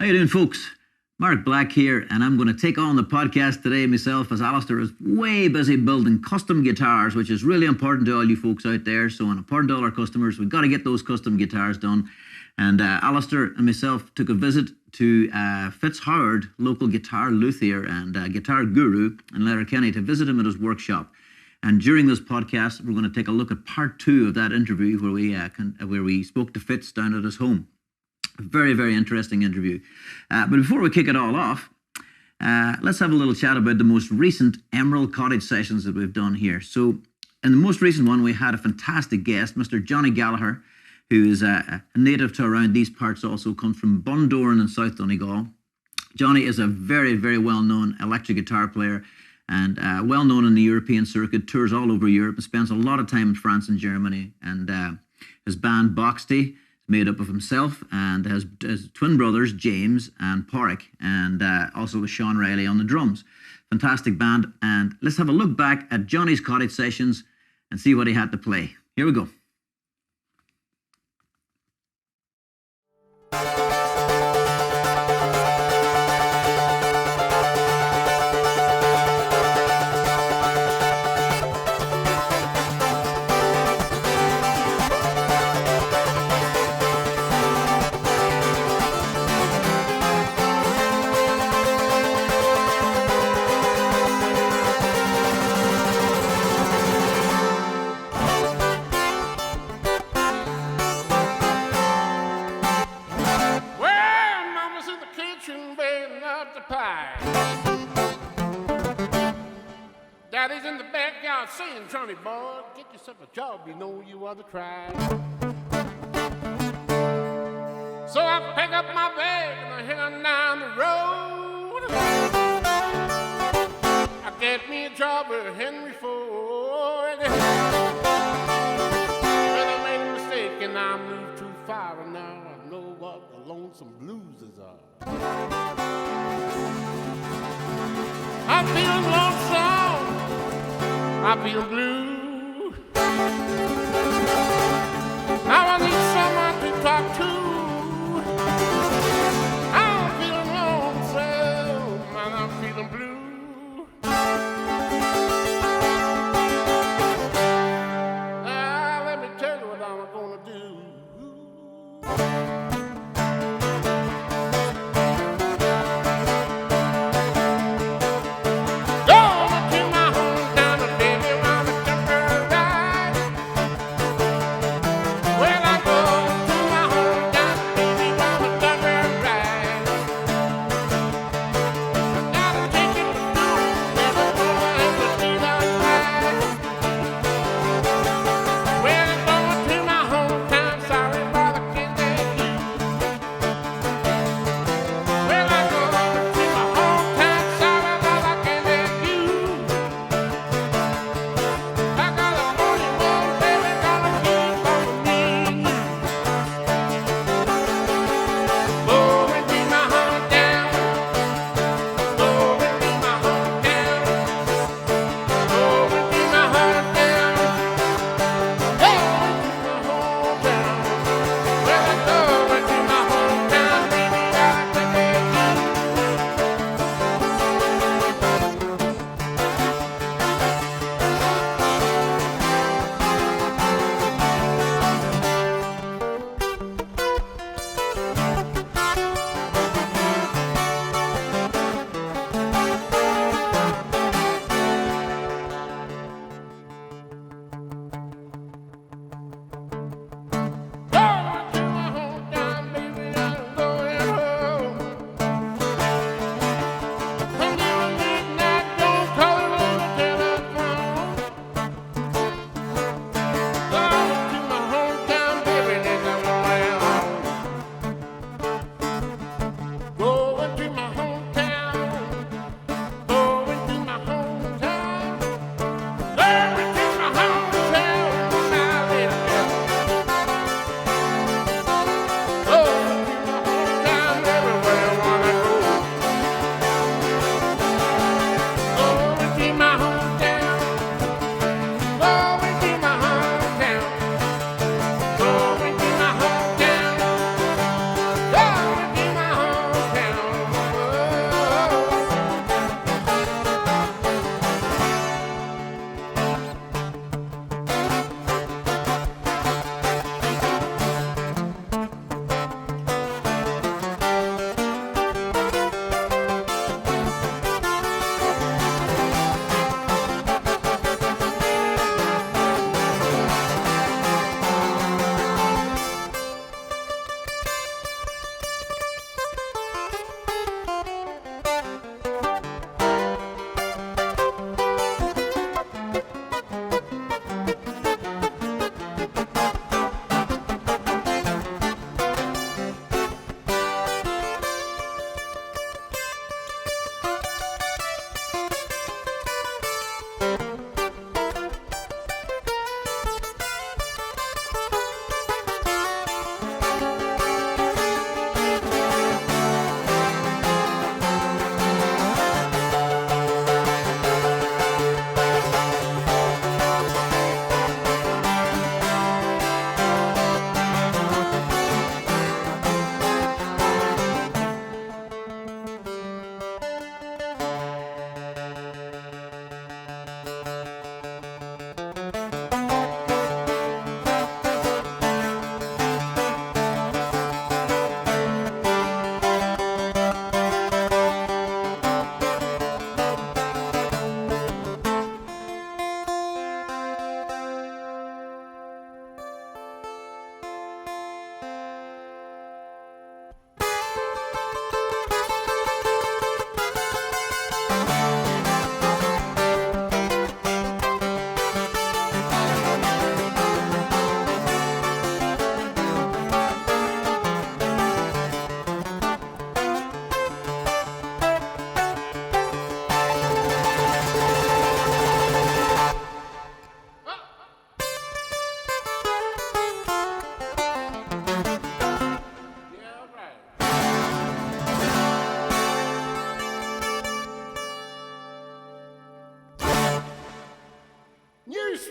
you doing, folks? Mark Black here, and I'm going to take on the podcast today myself, as Alistair is way busy building custom guitars, which is really important to all you folks out there. So, and important to all our customers, we've got to get those custom guitars done. And Alistair and myself took a visit to Fitz Howard, local guitar luthier and guitar guru in Letterkenny, to visit him at his workshop. And during this podcast, we're going to take a look at part 2 of that interview where we spoke to Fitz down at his home. A very, very interesting interview. But before we kick it all off, let's have a little chat about the most recent Emerald Cottage sessions that we've done here. So in the most recent one, we had a fantastic guest, Mr. Johnny Gallagher, who is a native to around these parts, also comes from Bundoran in South Donegal. Johnny is a very, very well-known electric guitar player and well-known in the European circuit, tours all over Europe and spends a lot of time in France and Germany. And his band, Boxty, made up of himself and has twin brothers, James and Porrick, and also with Sean Riley on the drums. Fantastic band. And let's have a look back at Johnny's Cottage sessions and see what he had to play. Here we go. Daddy's in the backyard saying, Johnny boy, get yourself a job, you know you are the cry. So I pick up my bag and I head on down the road. I get me a job with Henry Ford. But I made a mistake and I moved too far, and now I know what the lonesome blues are. I'm feeling lonesome, I feel blue. Now I need someone to talk to. I'm feeling lonesome and I'm feeling blue. Now let me tell you what I'm gonna do. Gonna take my home down to baby around the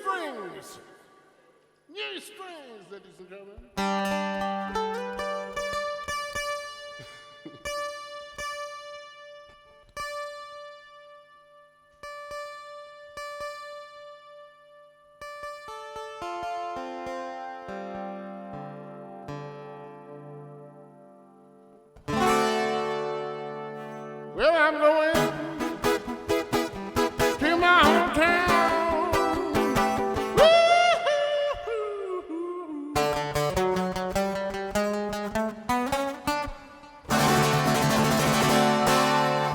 strings. New strings, ladies and gentlemen. Well, I'm going to my hometown. Woo-hoo-hoo-hoo.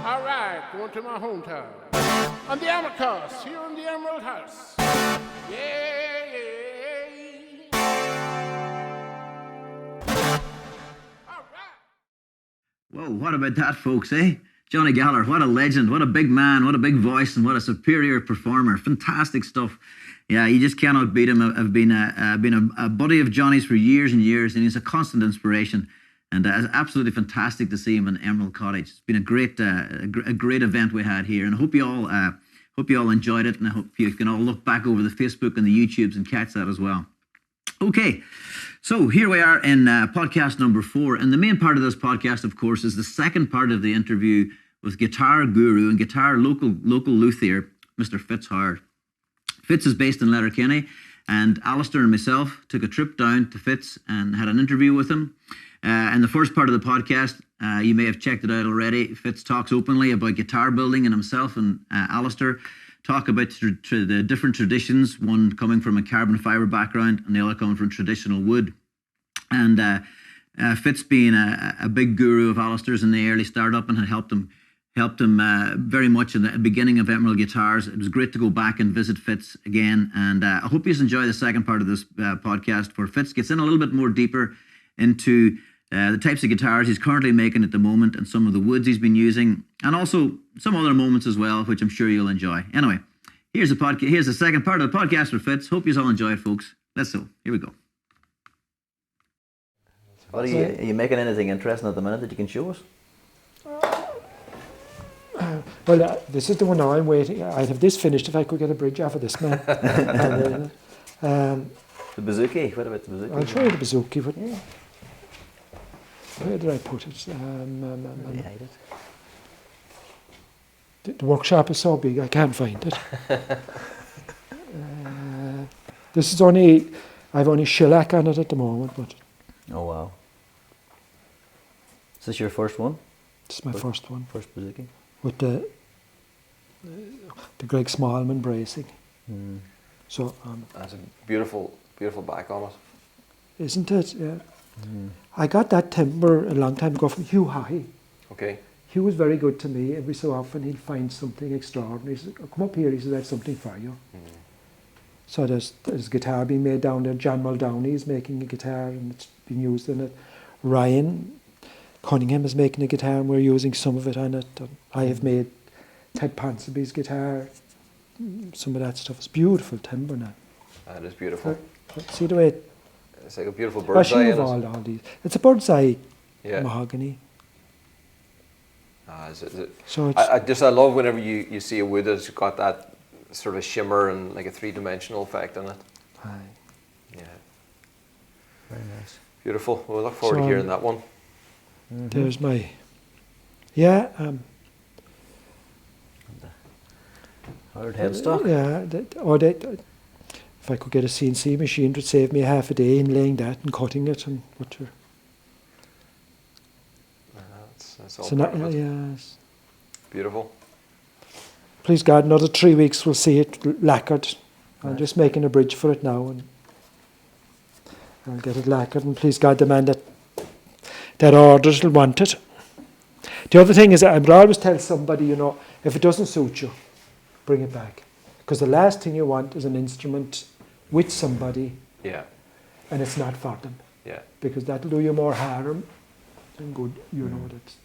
All right, going to my hometown. On the Amicus, here in the Emerald House. Yeah, yeah. All right. Whoa, what about that, folks, eh? Johnny Gallagher, what a legend, what a big man, what a big voice, and what a superior performer. Fantastic stuff. Yeah, you just cannot beat him. I've been a buddy of Johnny's for years and years, and he's a constant inspiration. And it's absolutely fantastic to see him in Emerald Cottage. It's been a great event we had here, and I hope you all enjoyed it, and I hope you can all look back over the Facebook and the YouTubes and catch that as well. Okay, so here we are in podcast number 4, and the main part of this podcast, of course, is the second part of the interview with guitar guru and guitar local luthier, Mr. Fitz Howard. Fitz is based in Letterkenny, and Alistair and myself took a trip down to Fitz and had an interview with him. In the first part of the podcast, you may have checked it out already. Fitz talks openly about guitar building, and himself and Alistair talk about the different traditions, one coming from a carbon fibre background and the other coming from traditional wood. And Fitz being a big guru of Alistair's in the early startup and had helped him very much in the beginning of Emerald Guitars. It was great to go back and visit Fitz again, and I hope you enjoy the second part of this podcast, where Fitz gets in a little bit more deeper into the types of guitars he's currently making at the moment and some of the woods he's been using, and also some other moments as well, which I'm sure you'll enjoy. Anyway, here's the second part of the podcast for Fitz. Hope you all enjoy it, folks. Let's go. Here we go. What are you making anything interesting at the minute that you can show us? Well, this is the one now I'm waiting. I'd have this finished if I could get a bridge off of this man. The bouzouki. What about the bouzouki? I'll show you the bouzouki. But where did I put it? Behind it. The workshop is so big I can't find it. This is I've only shellac on it at the moment. But Oh wow! Is this your first one? this is my first one First bouzouki? with the Greg Smallman bracing. So That's a beautiful back on it. isn't it? Yeah. I got that timber a long time ago from Hugh High. Okay. Hugh was very good to me. Every so often he'd find something extraordinary. He said, "Oh, come up here," he said, "I have something for you." So there's guitar being made down there. John Muldowney's making a guitar and it's being used in it. Ryan Cunningham is making a guitar and we're using some of it on it. And I have made Ted Ponsonby's guitar. Some of that stuff. It's beautiful timber now. That is beautiful. See the way It's like a beautiful bird's eye. all these. It's a bird's eye Yeah. mahogany. Is it? So it's I love whenever you see a wood that's got that sort of shimmer and like a 3-dimensional effect on it. aye. Yeah. Very nice. Beautiful. We'll look forward to hearing that one. There's my Howard headstock. Yeah, if I could get a CNC machine, it would save me half a day in laying that and cutting it and butcher. That's all So part of it. yes. Beautiful. Please God, another 3 weeks we'll see it lacquered. I'm just making a bridge for it now, and I'll get it lacquered. And please God, the man that orders will want it. The other thing is, I would always tell somebody, if it doesn't suit you, bring it back, because the last thing you want is an instrument with somebody Yeah. and it's not for them, Yeah. because that'll do you more harm than good. That.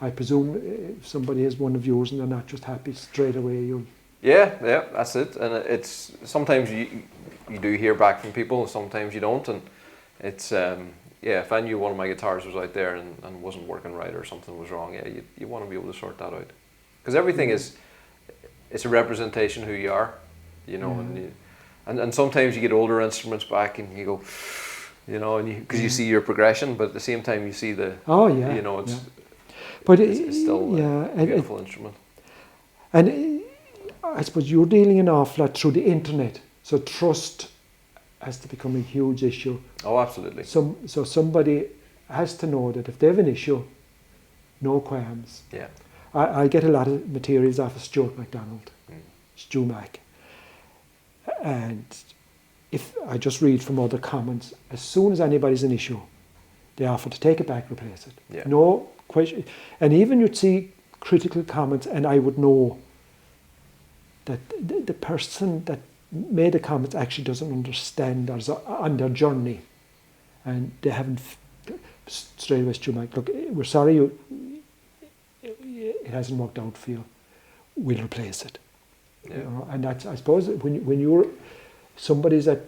I presume if somebody has one of yours and they're not just happy straight away, you'll. Yeah, that's it. And it's sometimes you do hear back from people, sometimes you don't. And it's if I knew one of my guitars was out there and wasn't working right or something was wrong, you want to be able to sort that out, because everything is, it's a representation of who you are, and And sometimes you get older instruments back and you go, you know, and because you see your progression, but at the same time you see the, you know, it's, but it's still a beautiful instrument. And I suppose you're dealing an awful lot through the internet, so trust has to become a huge issue. Oh, absolutely. So somebody has to know that if they have an issue, no qualms. Yeah. I get a lot of materials off of Stewart MacDonald, Stu Mac. And if I just read from other comments, as soon as anybody's an issue, they offer to take it back, replace it. Yeah. No question. And even you'd see critical comments, and I would know that the person that made the comments actually doesn't understand or is on their journey, and they haven't straight away Stu Mac, look, we're sorry it hasn't worked out for you. We'll replace it. Yeah. You know, and that's, I suppose, when you're somebody's at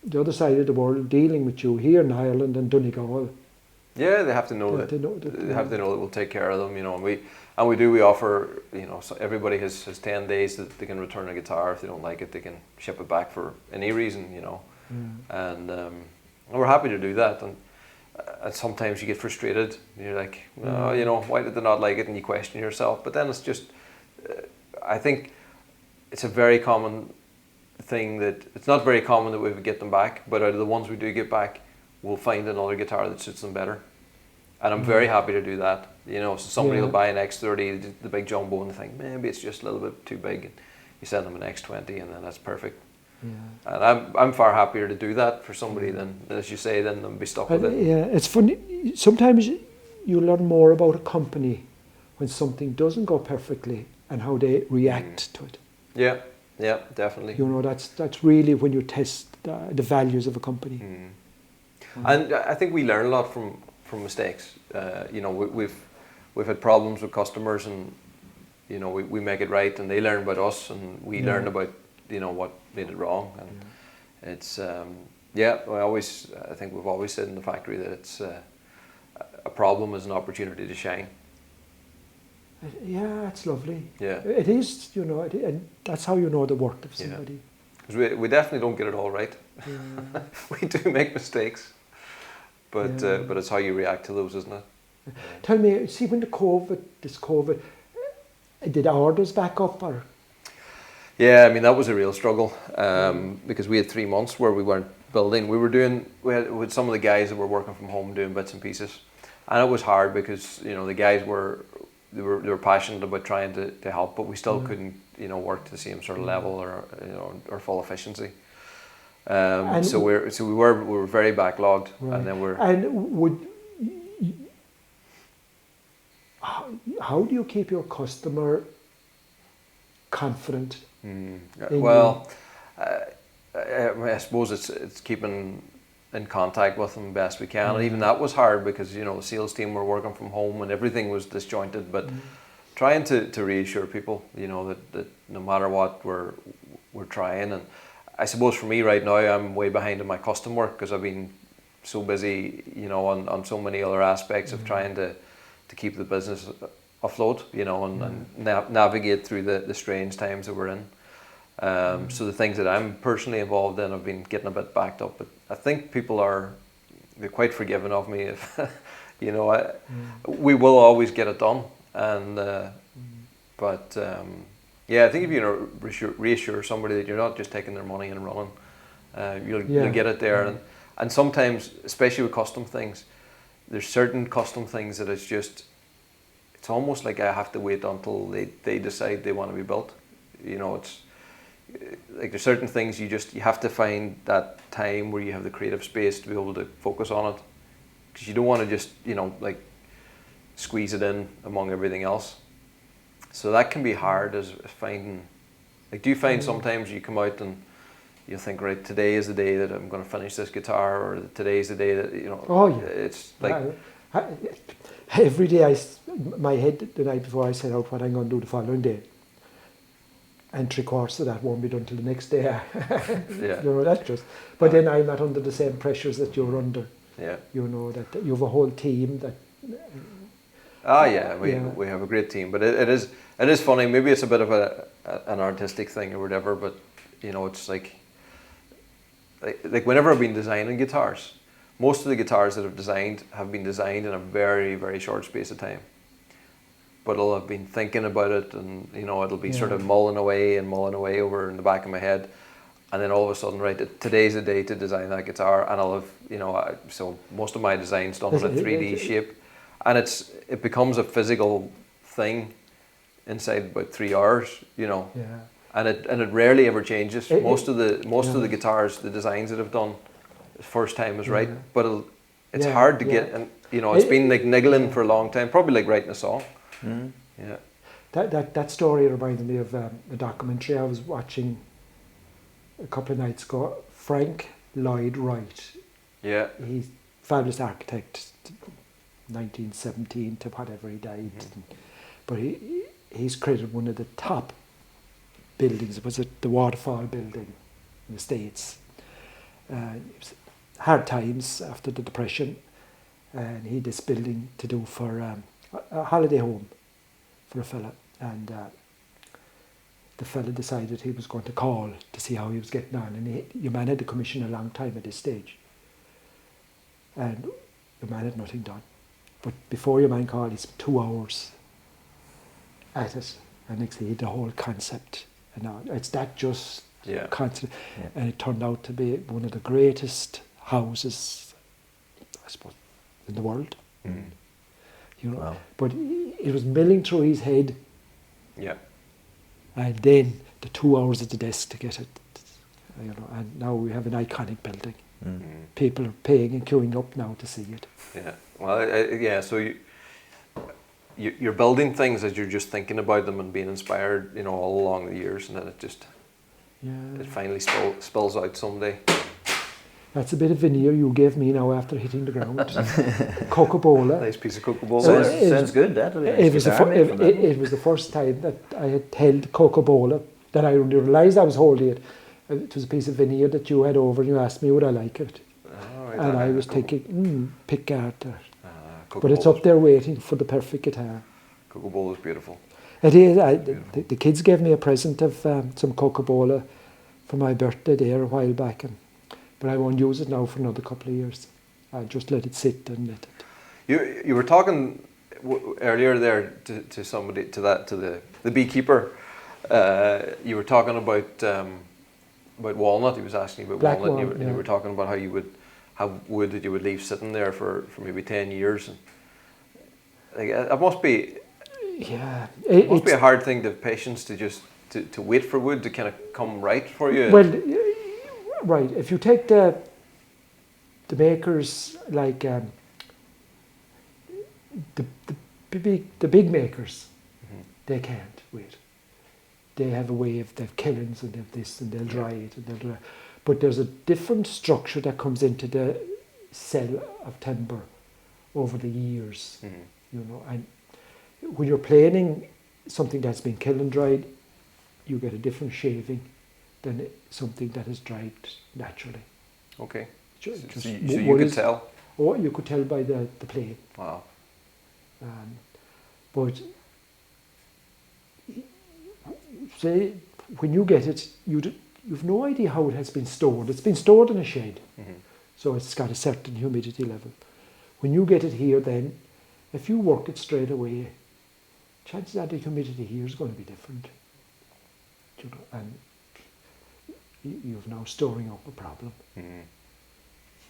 the other side of the world dealing with you here in Ireland and Donegal. Yeah, they have to know that. They have to know that we'll take care of them. You know, and we offer. You know, so everybody has 10 days that they can return a guitar. If they don't like it, they can ship it back for any reason. You know, and we're happy to do that. And sometimes you get frustrated. You're like, oh, you know, why did they not like it? And you question yourself. But then it's just, I think it's a very common thing that, it's not very common that we would get them back, but out of the ones we do get back, we'll find another guitar that suits them better. And I'm very happy to do that. You know, so somebody will buy an X30, the big jumbo, and they think, maybe it's just a little bit too big. And you send them an X20 and then that's perfect. Yeah. And I'm far happier to do that for somebody than, as you say, than be stuck with it. Yeah, it's funny. Sometimes you learn more about a company when something doesn't go perfectly and how they react to it. Yeah, yeah, definitely. You know, that's really when you test the values of a company. And I think we learn a lot from mistakes. You know, we've had problems with customers, and you know, we make it right, and they learn about us, and we learn about, you know, what made it wrong. And it's I think we've always said in the factory that it's a problem is an opportunity to shine. Yeah, it's lovely. Yeah, it is. You know, and that's how you know the worth of somebody. Because we definitely don't get it all right. Yeah. We do make mistakes, but it's how you react to those, isn't it? Tell me, see, when this COVID, did orders back up or? Yeah, I mean, that was a real struggle because we had 3 months where we weren't building. We had some of the guys that were working from home doing bits and pieces, and it was hard because, you know, the guys were passionate about trying to help, but we still couldn't, you know, work to the same sort of level or, you know, or full efficiency. So we were very backlogged, and then how do you keep your customer confident? Well, I suppose it's keeping in contact with them best we can, and even that was hard because, you know, the sales team were working from home and everything was disjointed. But trying to reassure people, you know, that no matter what, we're trying. And I suppose for me right now, I'm way behind in my custom work because I've been so busy, you know, on so many other aspects of trying to keep the business afloat, you know, and navigate through the strange times that we're in. So the things that I'm personally involved in, I've been getting a bit backed up, but I think people they're quite forgiving of me if, you know, we will always get it done. And but I think if you reassure somebody that you're not just taking their money and running, you'll get it there. And sometimes, especially with custom things, there's certain custom things that it's almost like I have to wait until they decide they want to be built. You know, it's like there's certain things you have to find that time where you have the creative space to be able to focus on it, because you don't want to just, you know, like squeeze it in among everything else. So that can be hard as finding. Like, do you find sometimes you come out and you think, right, today is the day that I'm going to finish this guitar, or today is the day that, you know? Oh yeah. It's like every day my head the night before I set out what I'm going to do the following day, and 3/4 of that won't be done till the next day. Yeah. You know, that's just. But then I'm not under the same pressures that you're under. Yeah. You know that you have a whole team that. We have a great team, but it is funny. Maybe it's a bit of an artistic thing or whatever, but you know, it's like like whenever I've been designing guitars, most of the guitars that I've designed have been designed in a very, very short space of time. But I'll have been thinking about it, and it'll be sort of mulling away over in the back of my head, and then all of a sudden, right, today's the day to design that guitar, and I'll have so most of my design's done in a 3D shape, and it becomes a physical thing inside about 3 hours, Yeah. and it rarely ever changes. Most of the guitars, the designs that I've done, the first time is right, but it's hard to get, and it's been like niggling for a long time, probably like writing a song. Mm. Yeah. That story reminded me of a documentary I was watching a couple of nights ago. Frank Lloyd Wright. Yeah. He's a fabulous architect, 1917 to whatever he died. But he's created one of the top buildings. It was the Waterfall building in the States. It was hard times after the Depression, and he had this building to do for a holiday home for a fella, and the fella decided he was going to call to see how he was getting on, and your man had to commission a long time at this stage, and your man had nothing done. But before your man called, he spent 2 hours at it, and next thing he had the whole concept, and now it's that just concept, and it turned out to be one of the greatest houses, I suppose, in the world. Wow. But it was milling through his head. Yeah. And then the 2 hours at the desk to get it, and now we have an iconic building. People are paying and queuing up now to see it. Yeah. Well, so you're building things as you're just thinking about them and being inspired, all along the years, and then it finally spills out someday. That's a bit of veneer you gave me now after hitting the ground. Coca-Cola. Nice piece of Coca-Cola. Sounds good. It was the first time that I had held Coca-Cola that I realised I was holding it. It was a piece of veneer that you had over, and you asked me would I like it. Right, and I was thinking, pick Arthur. But Coca-Cola. it's up there waiting for the perfect guitar. Coca-Cola is beautiful. It is. The kids gave me a present of some Coca-Cola for my birthday there a while back, but I won't use it now for another couple of years. I'll just let it sit and let it. You were talking earlier there to somebody, to the beekeeper. You were talking about walnut. He was asking you about Black walnut. walnut, You were talking about how you would have wood that you would leave sitting there for maybe 10 years. And it must be. Yeah, It must be a hard thing to have patience to just to wait for wood to kind of come right for you. Well, right. If you take the makers like the big makers, they can't wait. They have a way of, they have kilns and they have this, and they'll dry it and they'll dry. But there's a different structure that comes into the cell of timber over the years, and when you're planing something that's been kiln dried, you get a different shaving than something that is dried naturally. Okay. So Just you could tell? Oh, you could tell by the plane. Wow. But say when you get it, you've no idea how it has been stored. It's been stored in a shed, so it's got a certain humidity level. When you get it here, then, if you work it straight away, chances are the humidity here is going to be different. And you've now storing up a problem.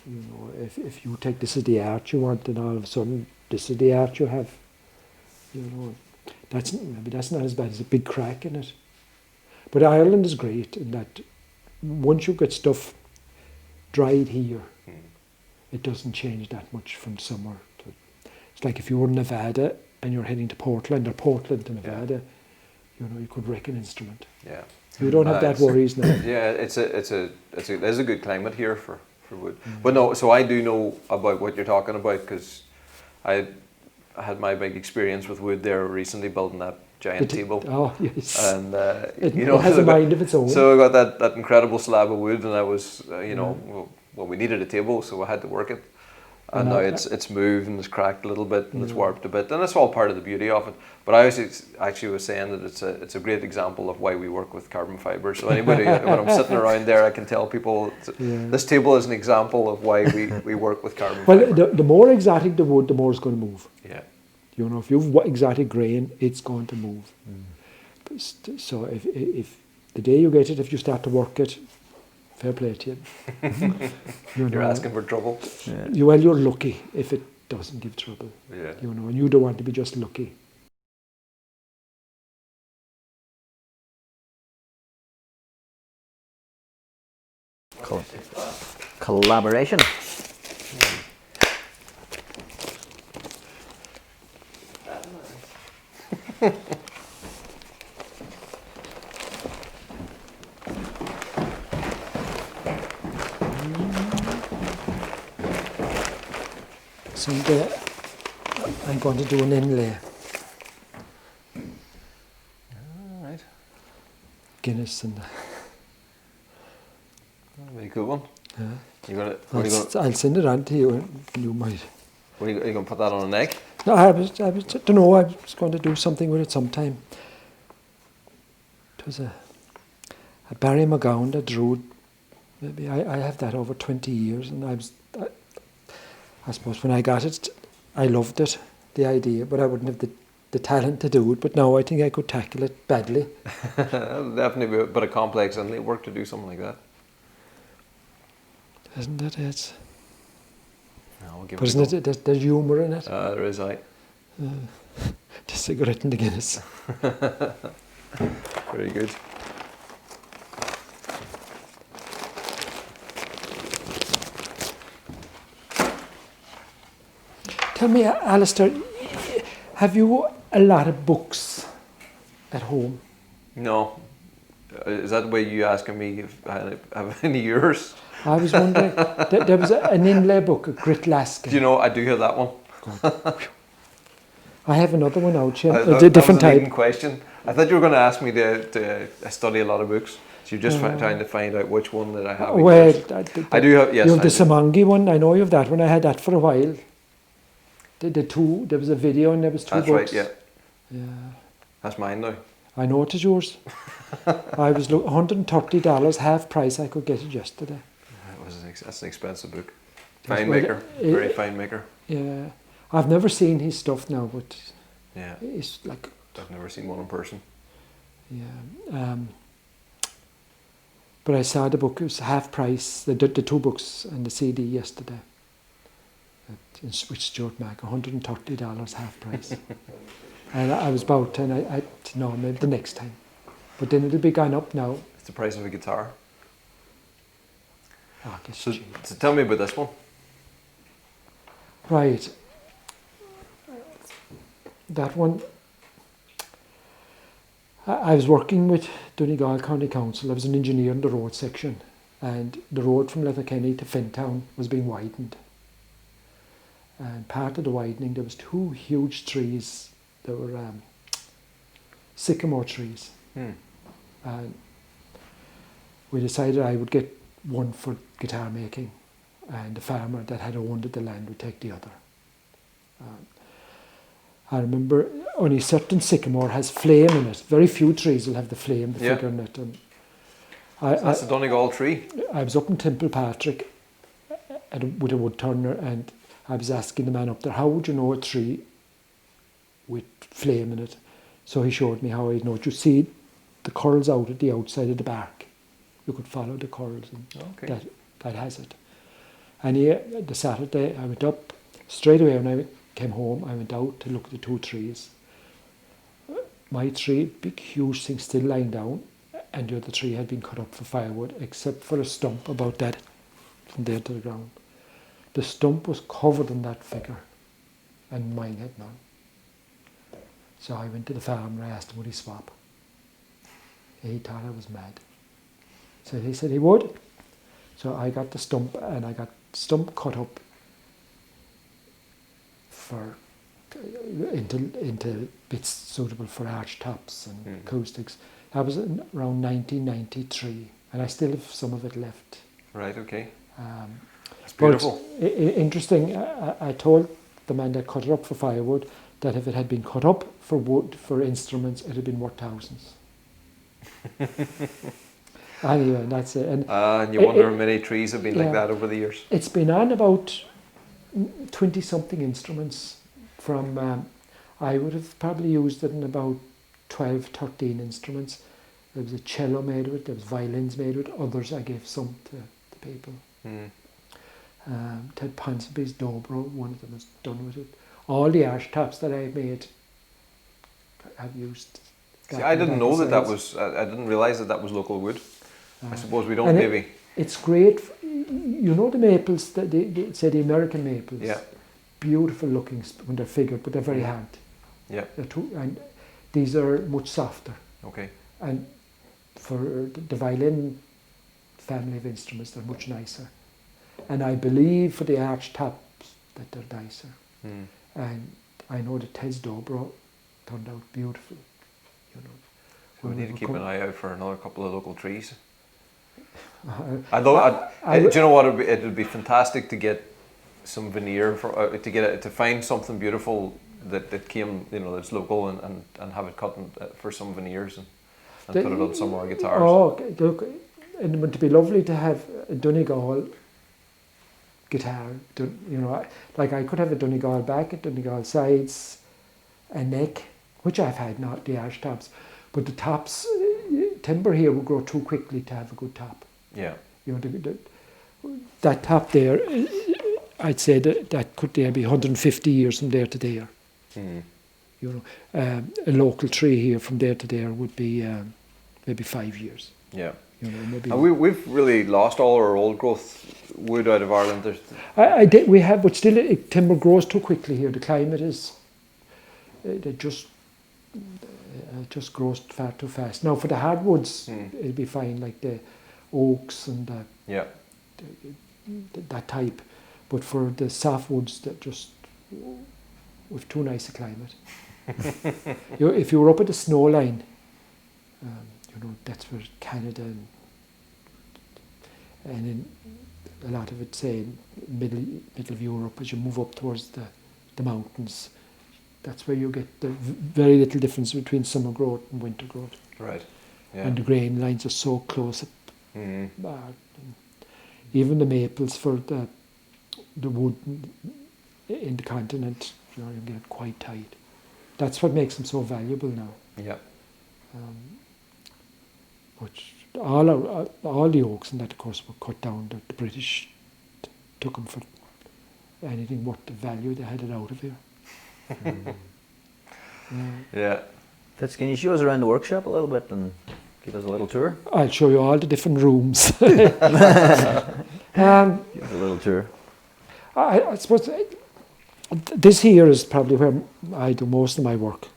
If you take this is the art you want, and all of a sudden this is the art you have, maybe that's not as bad as a big crack in it. But Ireland is great in that once you get stuff dried here, it doesn't change that much from summer to. It's like if you were in Nevada and you're heading to Portland, or Portland to Nevada, you could wreck an instrument. Yeah. You don't have that worries now. Yeah, there's a good climate here for wood. But no, so I do know about what you're talking about, because I had my big experience with wood there recently, building that giant table. Oh yes. And it has a mind of its own. So I got that incredible slab of wood, and I was well, we needed a table, so I had to work it. And now it's moved and it's cracked a little bit and it's warped a bit, and it's all part of the beauty of it. But I actually was saying that it's a great example of why we work with carbon fibre. So anybody, when I'm sitting around there, I can tell people this table is an example of why we work with carbon fibre. Well, the more exotic the wood, the more it's going to move. Yeah. You know, if you've exotic grain, it's going to move. So if the day you get it, if you start to work it, fair play to you. You're asking for trouble. Yeah. You're lucky if it doesn't give trouble. Yeah. You know, and you don't want to be just lucky. Collaboration. Someday I'm going to do an inlay. All right. Guinness and That'll be a good one. yeah. I'll send it on to you and you might. are you going to put that on an egg? No, I don't know, I was going to do something with it sometime. It was a Barry McGowan that drew. Maybe I have that over 20 years, and I suppose when I got it, I loved it, the idea, but I wouldn't have the talent to do it. But now I think I could tackle it badly. That'll definitely be a bit of complex and work to do something like that. Isn't it? It's. No, we'll give But isn't it? There's humour in it. There is, aye. The cigarette and the Guinness. Very good. Tell me, Alistair, have you a lot of books at home? No. Is that the way you asking me if I have any yours? I was wondering, there was an inlay book, a Grit Laskin. Do you know, I do have that one. I have another one out here, That a different was a leading type. question. I thought you were going to ask me to study a lot of books. So you're just trying to find out which one that I have. Well, I do have, yes. You have the I do. Samangi one, I know you have that one, I had that for a while. There was a video and there was two That's books. right, yeah. Yeah. That's mine now. I know it is yours. I was $130, half price, I could get it yesterday. That's an expensive book. Yes, Fine well, maker, very fine maker. Yeah. I've never seen his stuff now, but Yeah, it's like, I've never seen one in person. yeah. But I saw the book, it was half price, the two books and the CD yesterday. With Stewart Mac, $130, half price. And I was about, and I no, maybe the next time. But then it'll be gone up now. It's the price of a guitar. Oh, I guess So, cheap. so tell me about this one. Right. That one, I was working with Donegal County Council. I was an engineer in the road section, and the road from Letterkenny to Fentown was being widened. And part of the widening, there was two huge trees. There were sycamore trees. And we decided I would get one for guitar making, and the farmer that had owned the land would take the other. I remember only certain sycamore has flame in it. Very few trees will have the flame, the figure in it. And That's a Donegal tree. I was up in Templepatrick with a wood turner, and I was asking the man up there, how would you know a tree with flame in it? So he showed me how I'd know it. You see the curls out at the outside of the bark. You could follow the curls, and that has it. And the Saturday I went up, straight away when I came home, I went out to look at the two trees. My tree, big huge thing still lying down, and the other tree had been cut up for firewood, except for a stump about that from there to the ground. The stump was covered in that figure, and mine had none. So I went to the farmer, I asked him would he swap. He thought I was mad. So he said he would. So I got the stump, and I got stump cut up for into bits suitable for arch tops and acoustics. That was around 1993, and I still have some of it left. Right, okay. It's beautiful. But interesting, I told the man that cut it up for firewood that if it had been cut up for wood, for instruments, it had been worth thousands. Anyway, that's it. And you wonder how many trees have been like that over the years. It's been on about 20-something instruments from, I would have probably used it in about 12, 13 instruments. There was a cello made with it, there was violins made with it, others I gave some to the people. Ted Ponsonby's dobro, one of them was done with it. All the arch tops that I made, I've used. See, I didn't know that was, I didn't realise that was local wood. I suppose we don't maybe. It's great, you know the maples, say the American maples, beautiful looking when they're figured, but they're very hard. Yeah. And these are much softer. Okay. And for the violin family of instruments, they're much nicer. And I believe for the arch tops that they're nicer. And I know that Ted's dobro turned out beautiful. You know. So we need to keep an eye out for another couple of local trees. Do you know what? It would be fantastic to get some veneer for to find something beautiful that came, you know, that's local and have it cut for some veneers and put it on some of our guitars. Oh, look, it would be lovely to have a Donegal guitar. You know, like I could have a Donegal back, a Donegal sides, a neck, which I've had, not the arch tops, but the tops. Timber here will grow too quickly to have a good top. Yeah. You know, that top there, I'd say that could there be 150 years from there to there. You know, a local tree here from there to there would be maybe 5 years. Yeah. You know, maybe. And we've really lost all our old growth wood out of Ireland. We have, but still, timber grows too quickly here. The climate is, it just grows far too fast. Now for the hardwoods, it'll be fine, like the oaks and that type. But for the softwoods, that just with too nice a climate. If you were up at the snow line, you know, that's where Canada and in a lot of it, say middle of Europe, as you move up towards the mountains. That's where you get the very little difference between summer growth and winter growth. Right. Yeah. And the grain lines are so close up. Even the maples for the wood in the continent, you know, you get it quite tight. That's what makes them so valuable now. Yeah. But all the oaks and that, of course, were cut down. The British took them for anything worth the value. They had it out of here. Yeah. Fitz, can you show us around the workshop a little bit and give us a little tour? I'll show you all the different rooms. Give us a little tour. I suppose this here is probably where I do most of my work.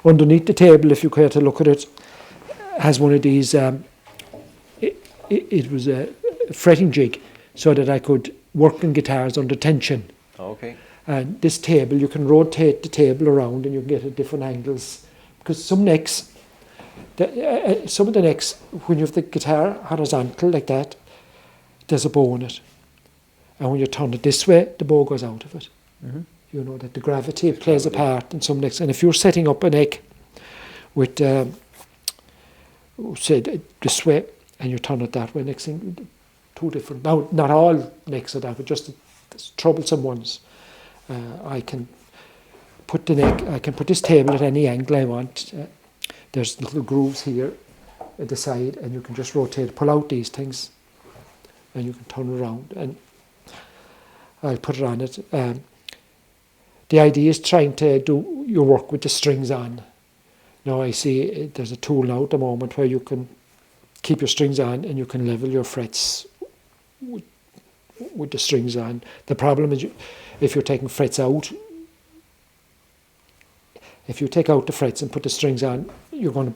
Underneath the table, if you care to look at it, has one of these, it was a fretting jig so that I could work on guitars under tension. Okay. And this table, you can rotate the table around and you can get at different angles. Because some necks, some of the necks, when you have the guitar horizontal like that, there's a bow in it. And when you turn it this way, the bow goes out of it. You know, that the gravity plays a part in some necks. And if you're setting up a neck with, say, this way, and you turn it that way, next thing, two different. Now, not all necks are that, but just the troublesome ones. I can put the neck, I can put this table at any angle I want. There's little grooves here at the side, and you can just rotate, pull out these things, and you can turn it around, and I'll put it on it. The idea is trying to do your work with the strings on. Now I see there's a tool now at the moment where you can keep your strings on and you can level your frets with the strings on. The problem is if you're taking frets out, if you take out the frets and put the strings on, you're going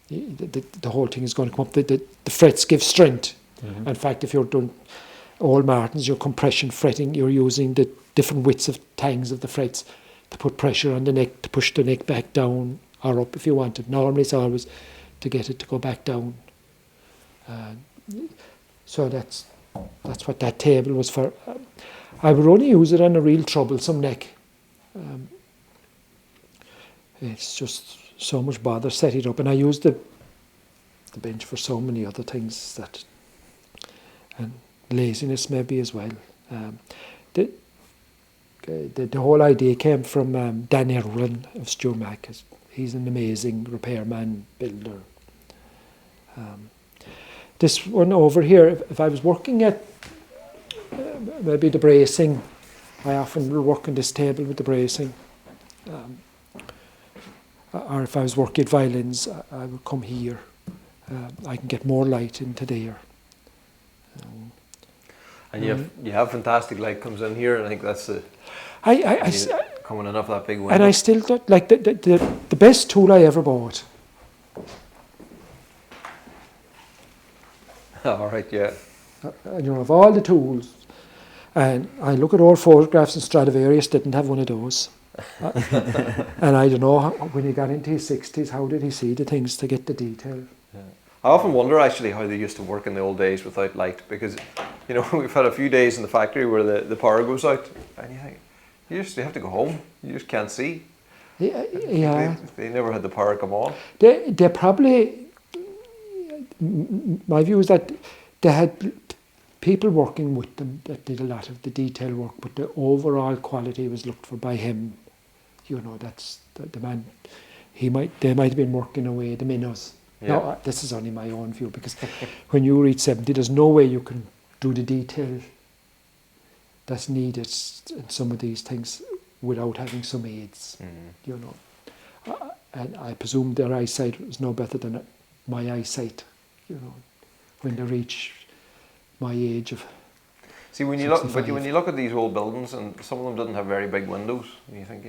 to, the whole thing is going to come up. The frets give strength. In fact, if you're doing all martins, your compression fretting, you're using the different widths of tangs of the frets to put pressure on the neck, to push the neck back down or up if you want it. Normally it's always to get it to go back down. So that's That's what that table was for. I would only use it on a real troublesome neck. It's just so much bother setting it up, and I use the bench for so many other things, that, and laziness maybe as well. The whole idea came from Dan Irwin of Stewart. He's an amazing repairman, builder. This one over here, if I was working at maybe the bracing, I often will work on this table with the bracing. Or if I was working at violins, I would come here. I can get more light into there. And you have fantastic light comes in here, and I think that's the coming in off that big window. And I still don't, like the best tool I ever bought. All right, yeah. Of all the tools, and I look at all photographs, and Stradivarius didn't have one of those. And I don't know, when he got into his 60s, how did he see the things to get the detail? Yeah. I often wonder actually how they used to work in the old days without light, because we've had a few days in the factory where the power goes out, and you think you have to go home. You just can't see. Yeah. They never had the power come on. They probably, my view is that they had people working with them that did a lot of the detail work, but the overall quality was looked for by him. That's the man. They might have been working away the minnows. Yeah. Now, this is only my own view, because when you reach 70, there's no way you can do the detail that's needed in some of these things without having some aids. And I presume their eyesight was no better than my eyesight. When they reach my age of. See, when you look at these old buildings, and some of them didn't have very big windows, and you think,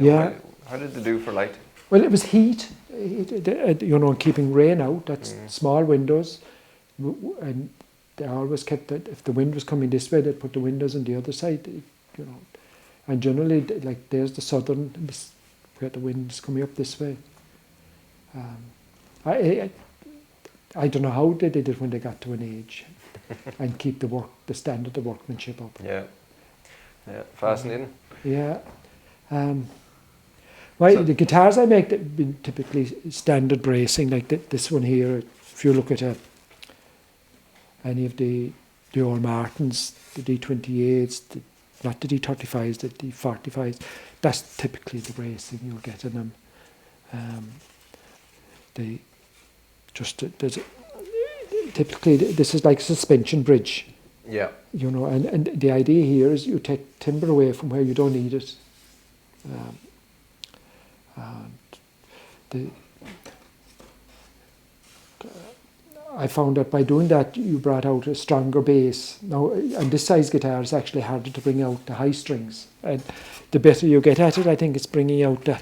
how did they do for light? Well, it was heat, keeping rain out. That's small windows, and they always kept that. If the wind was coming this way, they'd put the windows on the other side. And generally, like there's the southern, where the wind is coming up this way. I don't know how they did it when they got to an age, and keep the standard of workmanship up. Yeah, fascinating. The guitars I make have been typically standard bracing, like this one here. If you look at any of the old Martins, the D28s, not the D35s, the D45s, that's typically the bracing you'll get in them. Typically this is like a suspension bridge. Yeah. And the idea here is you take timber away from where you don't need it. I found that by doing that, you brought out a stronger bass. Now, and this size guitar is actually harder to bring out the high strings. And the better you get at it, I think it's bringing out the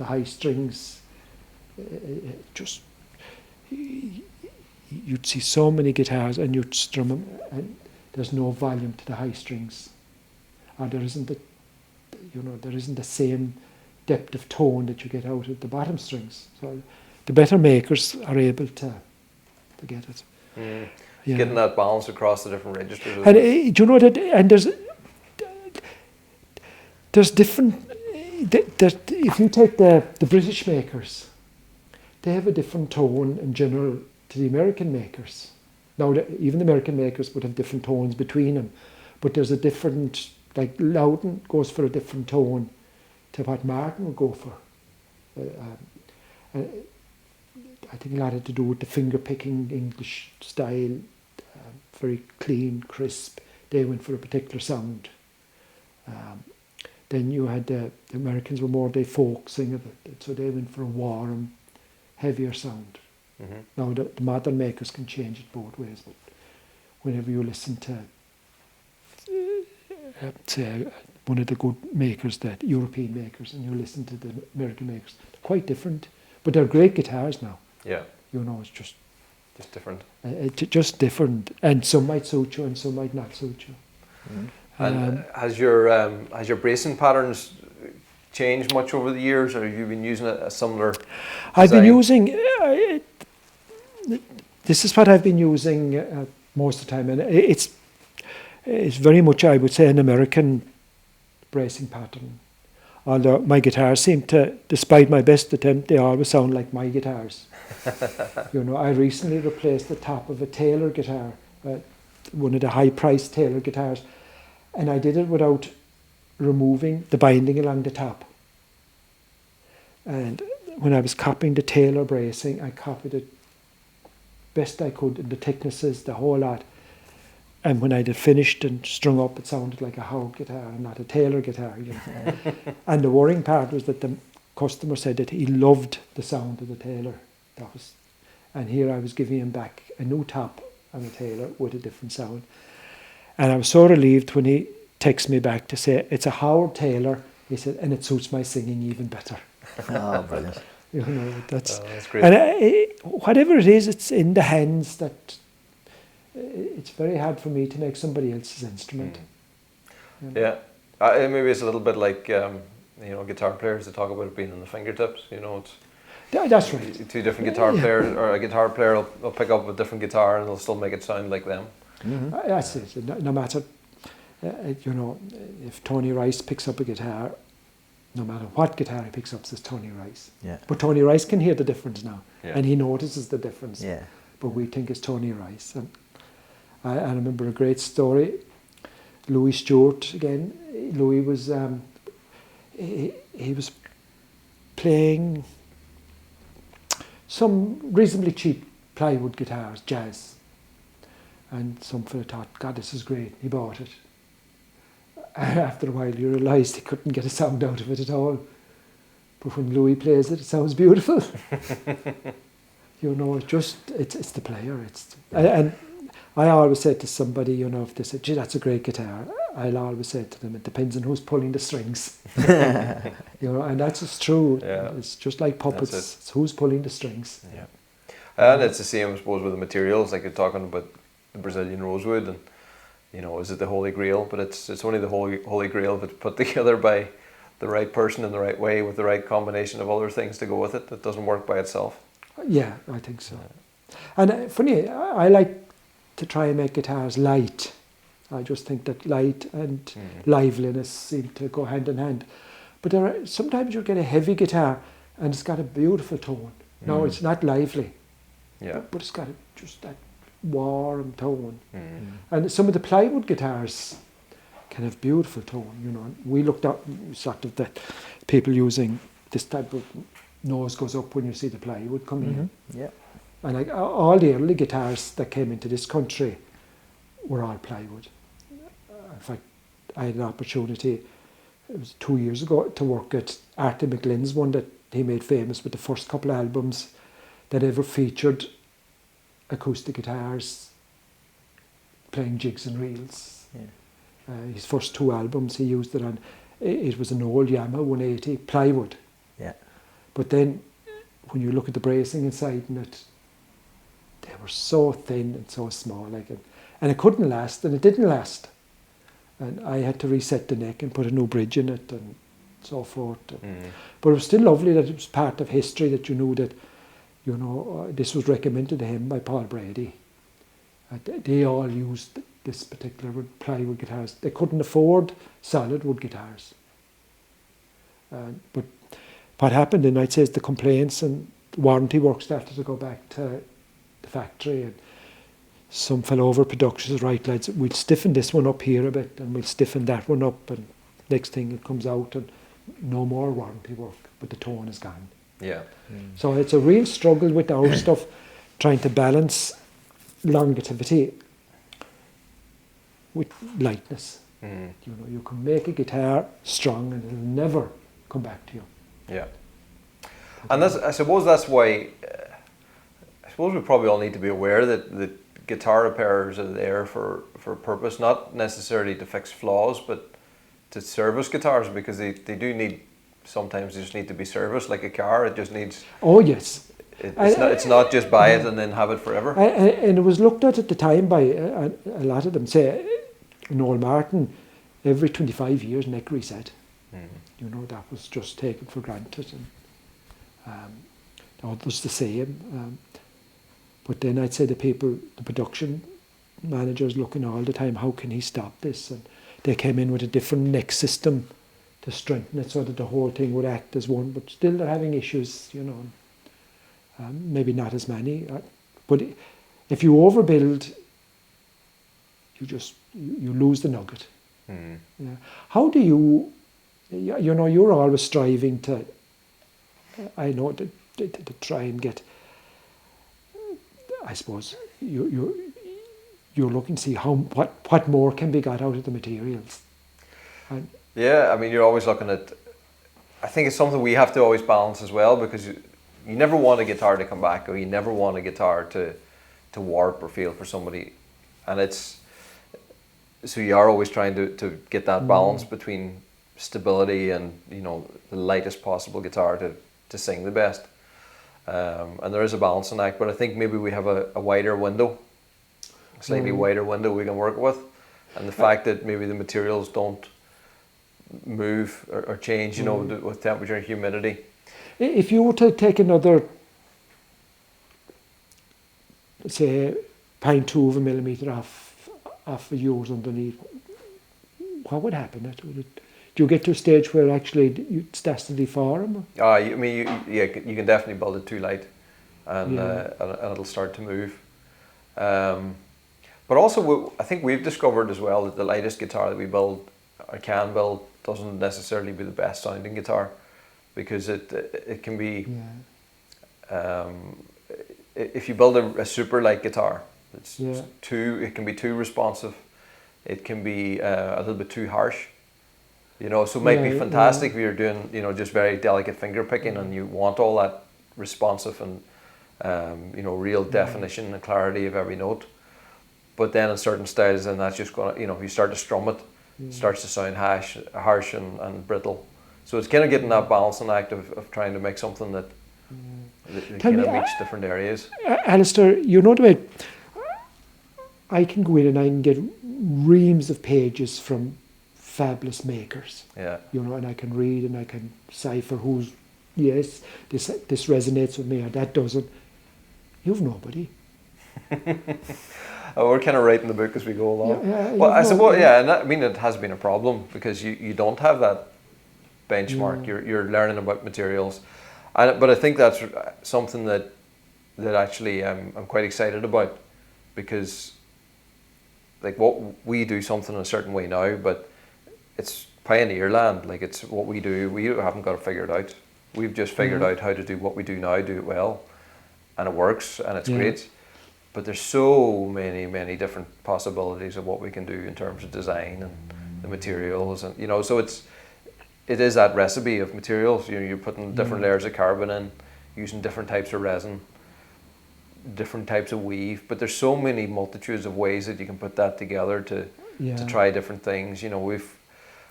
high strings. You'd see so many guitars, and you'd strum them, and there's no volume to the high strings, or there isn't the same depth of tone that you get out of the bottom strings. So the better makers are able to get it. Getting that balance across the different registers. And and there's different. If you take the British makers, they have a different tone in general to the American makers. Now, even the American makers would have different tones between them, but there's a different, like Loudon goes for a different tone to what Martin would go for. I think a lot had to do with the finger-picking English style, very clean, crisp. They went for a particular sound. Then you had the Americans were more the folk singer, so they went for a warm, heavier sound. Now the modern makers can change it both ways, but whenever you listen to say one of the good makers, that European makers, and you listen to the American makers, they're quite different, but they're great guitars now. Yeah. It's just different. Just different, and some might suit you, and some might not suit you. And has your bracing patterns changed much over the years, or have you been using a similar design? I've been using. This is what I've been using most of the time, and it's It's very much, I would say, an American bracing pattern. Although my guitars seem to, despite my best attempt, they always sound like my guitars. I recently replaced the top of a Taylor guitar, one of the high-priced Taylor guitars, and I did it without removing the binding along the top. And when I was copying the Taylor bracing, I copied it best I could in the thicknesses, the whole lot. And when I had finished and strung up, it sounded like a Howard guitar and not a Taylor guitar. And the worrying part was that the customer said that he loved the sound of the Taylor. And here I was giving him back a new top on a Taylor with a different sound. And I was so relieved when he texted me back to say, it's a Howard Taylor, he said, and it suits my singing even better. Oh, brilliant. That's great. And whatever it is, it's in the hands that it's very hard for me to make somebody else's instrument. Yeah, maybe it's a little bit like guitar players that talk about it being in the fingertips. It's that's right. Two different guitar players, or a guitar player will pick up a different guitar and they'll still make it sound like them. That's it. No matter, if Tony Rice picks up a guitar, no matter what guitar he picks up, says Tony Rice. Yeah. But Tony Rice can hear the difference now, and he notices the difference. Yeah. But we think it's Tony Rice. And I remember a great story. Louis Stewart again. Louis was he was playing some reasonably cheap plywood guitars, jazz. And some fella thought, God, this is great. He bought it. And after a while, he realised he couldn't get a sound out of it at all. But when Louis plays it, it sounds beautiful. It's the player. And I always say to somebody, if they say, gee, that's a great guitar, I'll always say to them, it depends on who's pulling the strings. And that's just true. Yeah. It's just like puppets. It's who's pulling the strings. Yeah. And it's the same, I suppose, with the materials, like you're talking about the Brazilian rosewood, and is it the Holy Grail? But it's only the Holy Grail if it's put together by the right person in the right way with the right combination of other things to go with it. It doesn't work by itself. Yeah, I think so. And funny, I like to try and make guitars light. I just think that light and liveliness seem to go hand in hand. But sometimes you'll get a heavy guitar and it's got a beautiful tone. No, it's not lively. Yeah. But it's got just that warm tone. And some of the plywood guitars can have beautiful tone. We looked at sort of the people using this type of nose goes up when you see the plywood coming in. Yeah. And like all the early guitars that came into this country were all plywood. In fact, I had an opportunity, it was 2 years ago, to work at Artie McGlynn's one that he made famous with the first couple of albums that ever featured acoustic guitars playing jigs and reels. Yeah. His first 2 albums he used it on, it was an old Yamaha 180 plywood. Yeah. But then when you look at the bracing inside in it, they were so thin and so small, and it couldn't last, and it didn't last. And I had to reset the neck and put a new bridge in it and so forth. But it was still lovely that it was part of history, that you knew that, this was recommended to him by Paul Brady. They all used this particular plywood guitars. They couldn't afford solid wood guitars. But what happened, and I'd say, is the complaints and warranty work started to go back to the factory, and some fell over production. Right, lads, we'll stiffen this one up here a bit and we'll stiffen that one up, and next thing it comes out and no more warranty work, but the tone is gone. Yeah. So it's a real struggle with our stuff, trying to balance longevity with lightness. You can make a guitar strong and it'll never come back to you. Yeah. And I suppose that's why I suppose we probably all need to be aware that the guitar repairers are there for a purpose, not necessarily to fix flaws, but to service guitars, because they do need, sometimes they just need to be serviced like a car. It just needs... Oh, yes. It's not just buy it and then have it forever. And it was looked at the time by a lot of them, say, Noel Martin, every 25 years neck reset. That was just taken for granted. And that was the same. But then I'd say the production managers looking all the time, how can he stop this? And they came in with a different neck system to strengthen it so that the whole thing would act as one, but still they're having issues, you know. Maybe not as many, but if you overbuild, you lose the nugget. Yeah. How do you know, you're always striving to, I know, to try and get, I suppose, you're looking to see what more can be got out of the materials. And yeah, I mean, you're always looking at, I think it's something we have to always balance as well, because you never want a guitar to come back, or you never want a guitar to warp or fail for somebody. And so you are always trying to get that balance between stability and, you know, the lightest possible guitar to sing the best. And there is a balancing act, but I think maybe we have a wider window, a slightly wider window we can work with. And the fact that maybe the materials don't move or change, you know, with temperature and humidity. If you were to take another, say, 0.2 of a millimetre off the yours underneath, what would happen? Do you get to a stage where actually it's destined to deform? I mean, you can definitely build it too light, and it'll start to move. But also, I think we've discovered as well that the lightest guitar that we build or can build doesn't necessarily be the best sounding guitar, because it can be, if you build a super light guitar, it can be too responsive, it can be a little bit too harsh, you know. So it might be fantastic if you're doing, you know, just very delicate finger picking and you want all that responsive and you know, real definition and clarity of every note. But then in certain styles, then that's just gonna, you know, if you start to strum it, it starts to sound harsh and brittle. So it's kind of getting that balancing act of trying to make something that kind of meets different areas. Alistair, you know the way, I can go in and I can get reams of pages from fabulous makers. Yeah. You know, and I can read and I can decipher who's, yes, this resonates with me or that doesn't. You've nobody. We're kind of writing the book as we go along. Yeah, well, I suppose, and that, I mean, it has been a problem because you don't have that benchmark. You're learning about materials, but I think that's something that actually I'm quite excited about, because like what we do something in a certain way now, but it's pioneer land. Like it's what we do. We haven't got it figured out. We've just figured out how to do what we do now, do it well, and it works and it's great. But there's so many different possibilities of what we can do in terms of design and the materials, and you know, so it is that recipe of materials. You're putting different layers of carbon in, using different types of resin, different types of weave. But there's so many multitudes of ways that you can put that together to try different things. You know, we've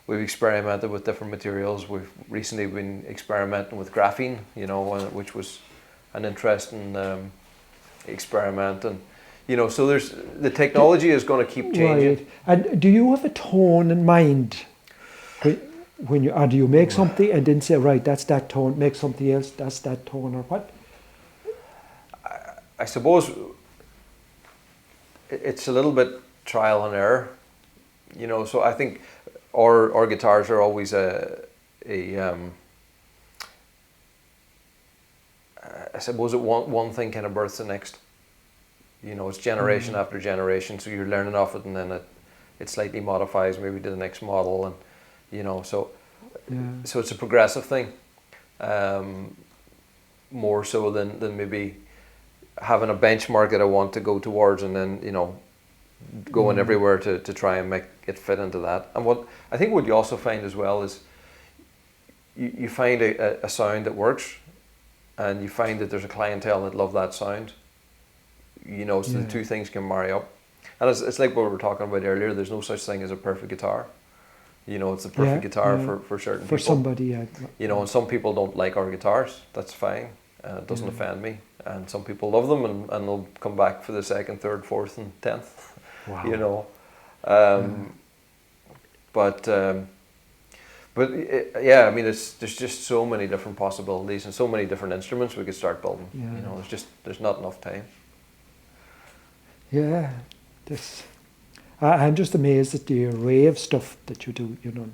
experimented with different materials. We've recently been experimenting with graphene, you know, which was an interesting experiment, and you know, so there's the technology is going to keep changing. Right. And do you have a tone in mind when you, or do you make something and then say, right, that's that tone, make something else, that's that tone, or what? I suppose it's a little bit trial and error, you know. So I think our guitars are always I suppose one thing kind of births the next. You know, it's generation after generation, so you're learning off it, and then it slightly modifies maybe to the next model, and you know, so it's a progressive thing, more so than maybe having a benchmark that I want to go towards, and then you know, going everywhere to try and make it fit into that. And what you also find as well is you find a sound that works, and you find that there's a clientele that love that sound. You know, so the two things can marry up. And it's like what we were talking about earlier, there's no such thing as a perfect guitar. You know, it's the perfect guitar for certain people. For somebody, You know, and some people don't like our guitars, that's fine. It doesn't offend me. And some people love them, and they'll come back for the 2nd, 3rd, 4th and 10th. Wow. You know. But I mean, there's just so many different possibilities and so many different instruments we could start building. You know, there's not enough time. Yeah, this. I'm just amazed at the array of stuff that you do, you know.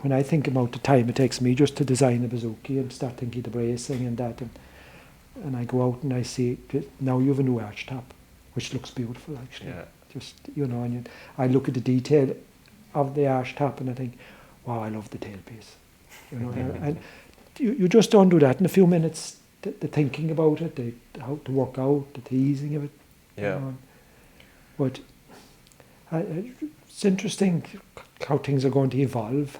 When I think about the time it takes me just to design a bouzouki and start thinking the bracing and that, and I go out and I see, now you have a new arch top, which looks beautiful actually. Yeah. Just, you know, and I look at the detail of the arch top and I think, wow, I love the tailpiece. You know, and you just don't do that in a few minutes. The thinking about it, how to work out, the teasing of it. Yeah. You know. But it's interesting how things are going to evolve.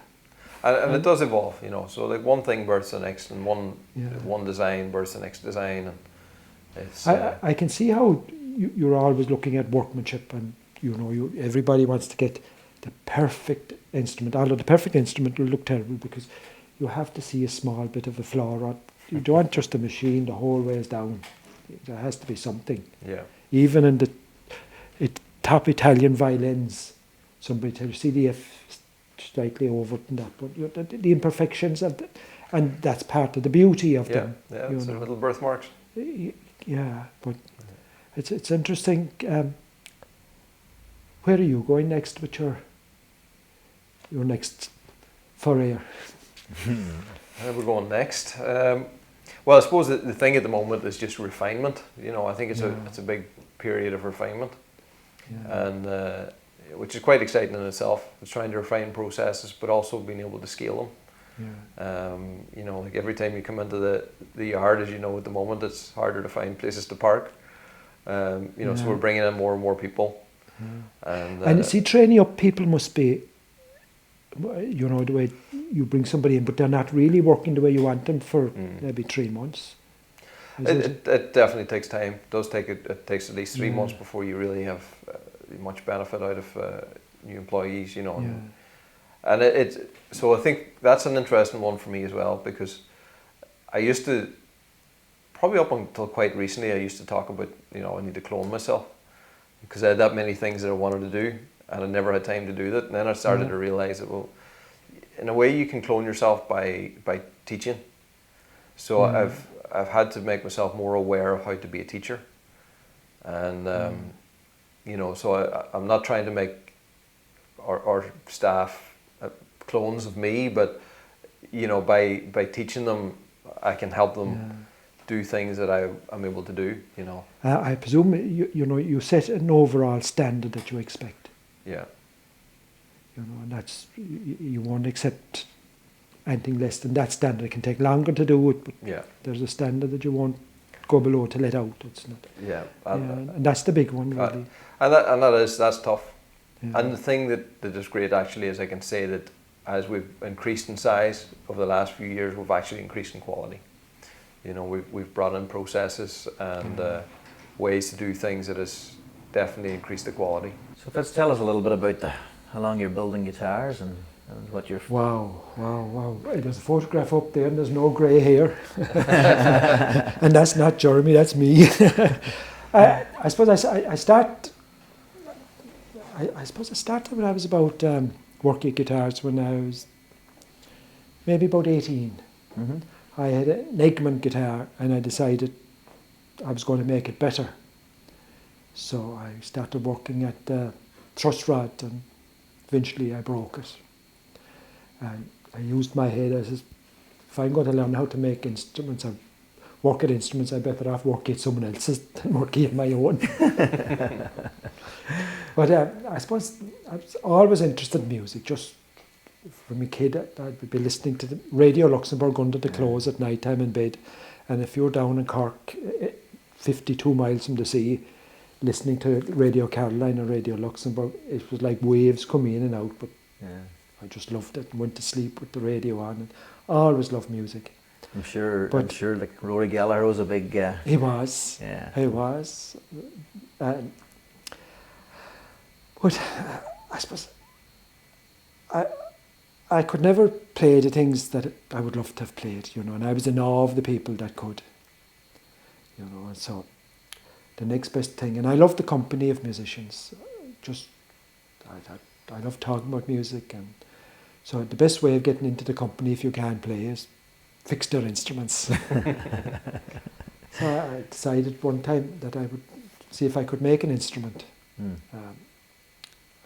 And it does evolve, you know. So like one thing births the next, and Yeah. one design births the next design, and it's. I can see how you're always looking at workmanship, and you know, everybody wants to get the perfect instrument. Although the perfect instrument will look terrible because you have to see a small bit of a flaw. Or you don't want just a machine the whole ways down. There has to be something. Yeah. Even in the top Italian violins, somebody tells you, see the F slightly over and that, but the imperfections of and that's part of the beauty of them. Yeah, you it's know. little birthmarks. Yeah, but it's interesting. Where are you going next with your next foray? Where we're going next? Well, I suppose the thing at the moment is just refinement. You know, I think it's a big period of refinement, and which is quite exciting in itself. It's trying to refine processes, but also being able to scale them. You know, like every time you come into the yard, as you know, at the moment, it's harder to find places to park. You know, so we're bringing in more and more people. And see, training up people must be, you know, the way you bring somebody in, but they're not really working the way you want them for maybe 3 months. It definitely takes time. It takes at least 3 months before you really have much benefit out of new employees, you know. And so I think that's an interesting one for me as well, because I used to, probably up until quite recently, I used to talk about, you know, I need to clone myself because I had that many things that I wanted to do and I never had time to do that. And then I started to realize that, well, in a way you can clone yourself by teaching. So I've had to make myself more aware of how to be a teacher. And, you know, so I'm not trying to make our staff clones of me, but, you know, by teaching them, I can help them do things that I'm able to do, you know. I presume, you know, you set an overall standard that you expect. Yeah. You know, and that's, you won't accept anything less than that standard. It can take longer to do it, but there's a standard that you won't go below to let out. It's not. Yeah. And that's the big one, really. That's tough. Yeah. And the thing that is great actually is I can say that as we've increased in size over the last few years, we've actually increased in quality. You know, we've brought in processes and ways to do things that has definitely increased the quality. So Fitz, tell us a little bit about how long you're building guitars and what you're... Wow. There's a photograph up there and there's no grey hair. And that's not Jeremy, that's me. I suppose I started when I was about working guitars when I was maybe about 18. Mm-hmm. I had an Eggman guitar and I decided I was going to make it better. So I started working at the truss rod and eventually I broke it. And I used my head. I said, if I'm going to learn how to make instruments or work at instruments, I'm better off working at someone else's than working at my own. But I suppose I was always interested in music. Just from a kid, I'd be listening to the Radio Luxembourg under the clothes at night time in bed. And if you're down in Cork, 52 miles from the sea, listening to Radio Caroline or Radio Luxembourg, it was like waves coming in and out. But I just loved it and went to sleep with the radio on. And I always loved music. I'm sure like Rory Gallagher was a big... He was. Yeah. He was. But I suppose I could never play the things that I would love to have played, you know, and I was in awe of the people that could, you know, and so the next best thing, and I love the company of musicians, I love talking about music, and so the best way of getting into the company if you can't play is fix their instruments. So I decided one time that I would see if I could make an instrument. Mm.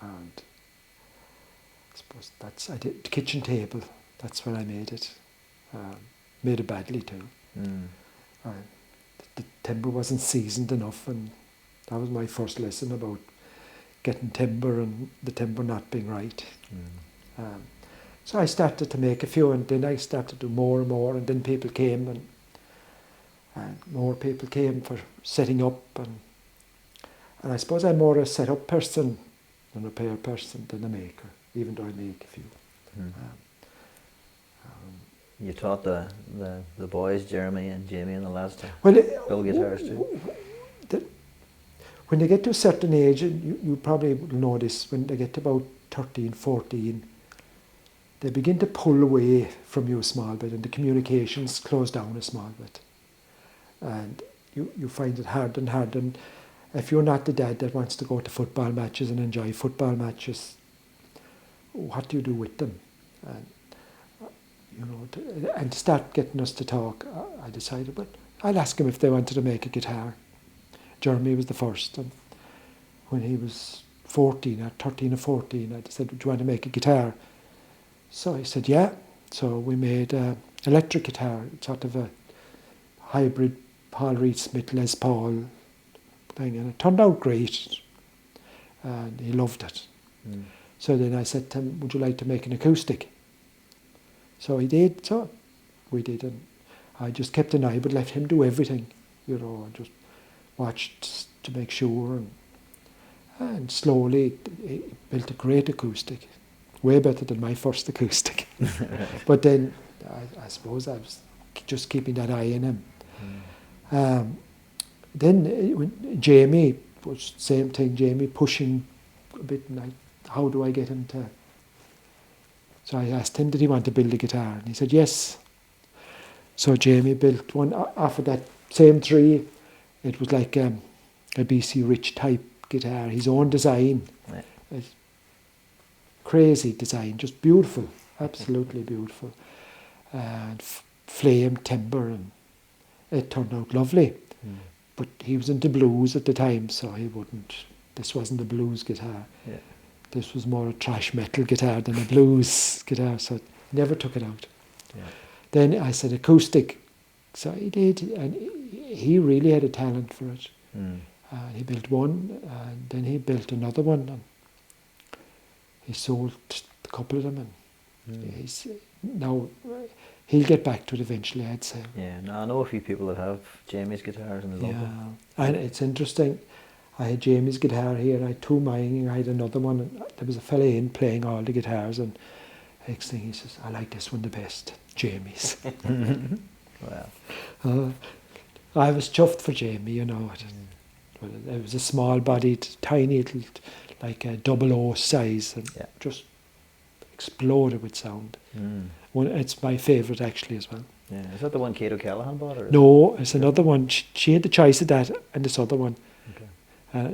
And I suppose I did kitchen table. That's where I made it. Made it badly too. Mm. The timber wasn't seasoned enough, and that was my first lesson about getting timber and the timber not being right. Mm. So I started to make a few, and then I started to do more and more, and then people came, and more people came for setting up, and I suppose I'm more a set-up person, a repair person than a maker, even though I make a few. Mm. You taught the boys, Jeremy and Jamie and the lads, to build guitars too? When they get to a certain age, you probably will know this, when they get to about 13, 14, they begin to pull away from you a small bit, and the communications close down a small bit. And you find it hard and hard. And if you're not the dad that wants to go to football matches and enjoy football matches, what do you do with them? And, and to start getting us to talk, I decided, well, I'll ask them if they wanted to make a guitar. Jeremy was the first, and when he was 13 or 14, I said, do you want to make a guitar? So he said, yeah. So we made an electric guitar, sort of a hybrid Paul Reed Smith Les Paul thing, and it turned out great, and he loved it. Mm. So then I said to him, would you like to make an acoustic? So he did, so we did, and I just kept an eye, but let him do everything, and just watched to make sure, and slowly he built a great acoustic, way better than my first acoustic. But then I suppose I was just keeping that eye on him. Mm. Then when Jamie was same thing, Jamie pushing a bit, and how do I get him to? So I asked him, did he want to build a guitar? And he said yes. So Jamie built one off of that same tree. It was like a BC Rich type guitar, his own design. Yeah. Crazy design, just beautiful, absolutely beautiful. And flame timber, and it turned out lovely. Mm. But he was into blues at the time, so this wasn't a blues guitar. Yeah. This was more a thrash metal guitar than a blues guitar, so he never took it out. Yeah. Then I said acoustic, so he did, and he really had a talent for it. Mm. He built one, and then he built another one, and he sold a couple of them, and now he'll get back to it eventually, I'd say. Yeah, no, I know a few people that have Jamie's guitars and love them. And it's interesting. I had Jamie's guitar here, I had two mine, I had another one, and there was a fella in playing all the guitars, and next thing he says, I like this one the best, Jamie's. Wow. I was chuffed for Jamie, It was a small-bodied, tiny little, like a 00 size, and just exploded with sound. Mm. It's my favourite actually as well. Yeah, is that the one Kate O'Callaghan bought? Or no, it's another one. She had the choice of that and this other one. Okay.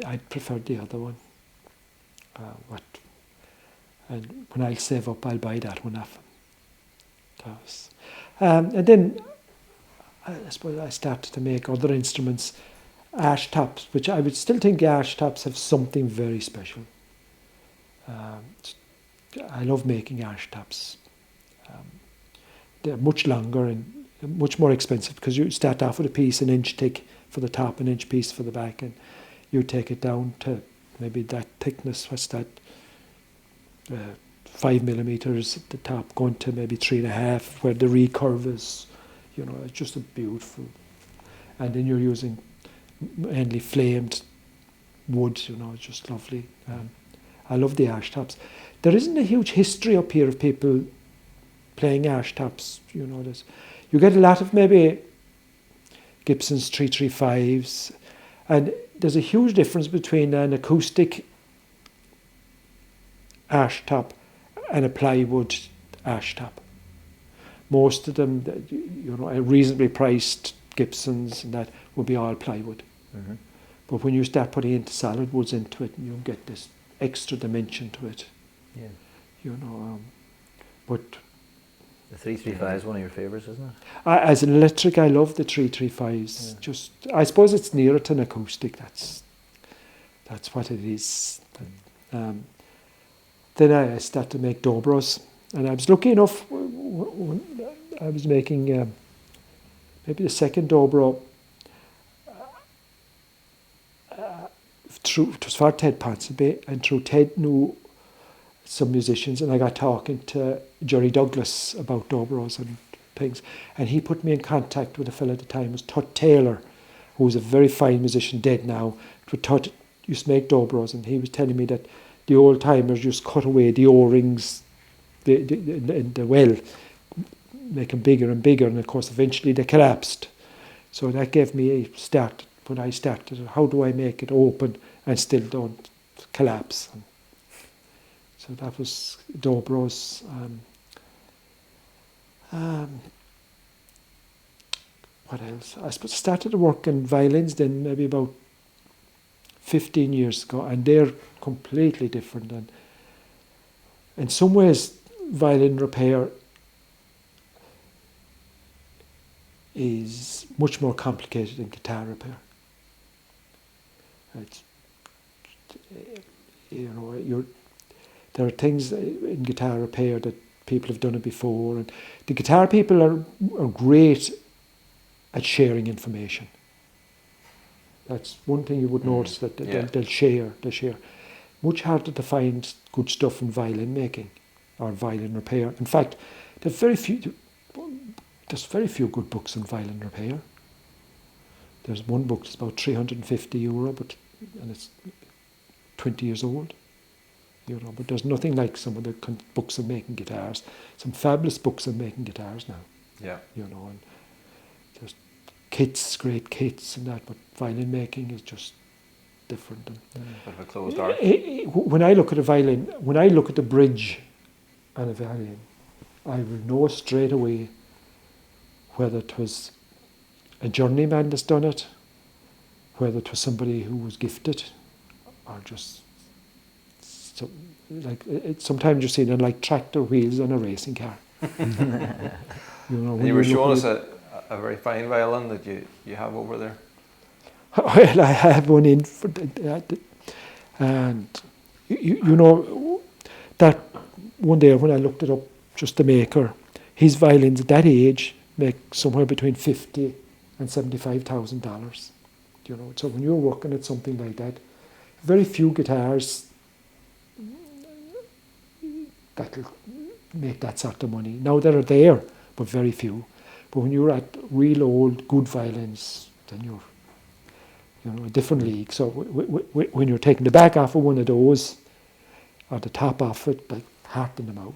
I preferred the other one. And when I save up, I'll buy that one off him. And then I suppose I started to make other instruments, ash tops, which I would still think ash tops have something very special. I love making ash tops. They're much longer and much more expensive because you start off with a piece an inch thick for the top, an inch piece for the back, and you take it down to maybe that thickness. What's that? 5 millimeters at the top, going to maybe 3.5, where the recurve is. It's just a beautiful. And then you're using mainly flamed wood. It's just lovely. I love the ash tops. There isn't a huge history up here of people playing ash tops. You get a lot of maybe Gibson's 335s, and there's a huge difference between an acoustic ash top and a plywood ash top. Most of them, reasonably priced Gibsons and that will be all plywood. Mm-hmm. But when you start putting into solid woods into it, you get this extra dimension to it. Yeah. But the 335 is one of your favourites, isn't it? As an electric, I love the 335s. Yeah. I suppose it's nearer to an acoustic. That's That's what it is. Then I started to make dobros, and I was lucky enough when I was making maybe the second dobro. It was for Ted Ponsonby, and through Ted knew some musicians, and I got talking to Jerry Douglas about dobros and things, and he put me in contact with a fellow at the time, was Tut Taylor, who was a very fine musician, dead now. But Tut used to make dobros, and he was telling me that the old timers just cut away the O-rings in the well, make them bigger and bigger, and of course eventually they collapsed. So that gave me a start when I started. How do I make it open and still don't collapse? And so that was dobros. What else? I suppose started to work in violins then maybe about 15 years ago, and they're completely different. And in some ways, violin repair is much more complicated than guitar repair. It's, there are things in guitar repair that people have done it before, and the guitar people are great at sharing information. That's one thing you would notice, that they'll share. Much harder to find good stuff in violin making or violin repair. In fact, there's very few good books on violin repair. There's one book that's about €350, and it's 20 years old. But there's nothing like some of the books on making guitars. Some fabulous books on making guitars now. Yeah. And there's kits, great kits and that, but violin making is just different. Bit of a closed art. When I look at a violin, when I look at the bridge on a violin, I will know straight away whether it was a journeyman that's done it, whether it was somebody who was gifted, or just sometimes you're seeing it like tractor wheels on a racing car. And you were showing us a very fine violin that you have over there. Well, I have one in for that, and that one day when I looked it up, just the maker, his violins at that age make somewhere between $50,000 and $75,000. So when you're working at something like that, very few guitars that'll make that sort of money. Now they're there, but very few. But when you're at real old good violins, then you're a different league. So when you're taking the back off of one of those, or the top off it, like heart in the mouth.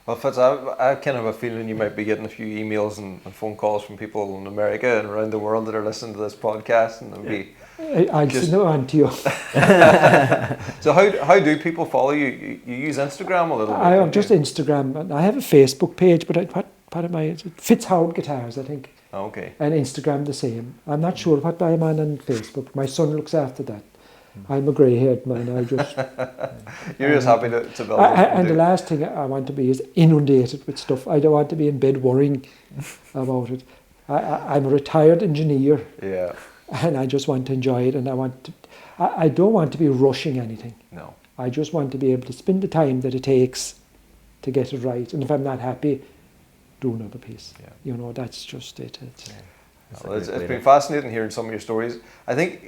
Well, Fitz, I kind of have a feeling you might be getting a few emails and phone calls from people in America and around the world that are listening to this podcast, and it'll be. I'll send it on to you. So how do people follow you? You use Instagram a little bit? I have just Instagram, and I have a Facebook page, but what am I? Fitz Howard Guitars, I think. Oh, okay. And Instagram the same. I'm not sure what I'm on Facebook. My son looks after that. I'm a grey-haired man. I just. You're just happy to build. And the last thing I want to be is inundated with stuff. I don't want to be in bed worrying about it. I'm a retired engineer. Yeah. And I just want to enjoy it, and I don't want to be rushing anything. No. I just want to be able to spend the time that it takes to get it right. And if I'm not happy, do another piece. Yeah. That's just it. It's been fascinating hearing some of your stories. I think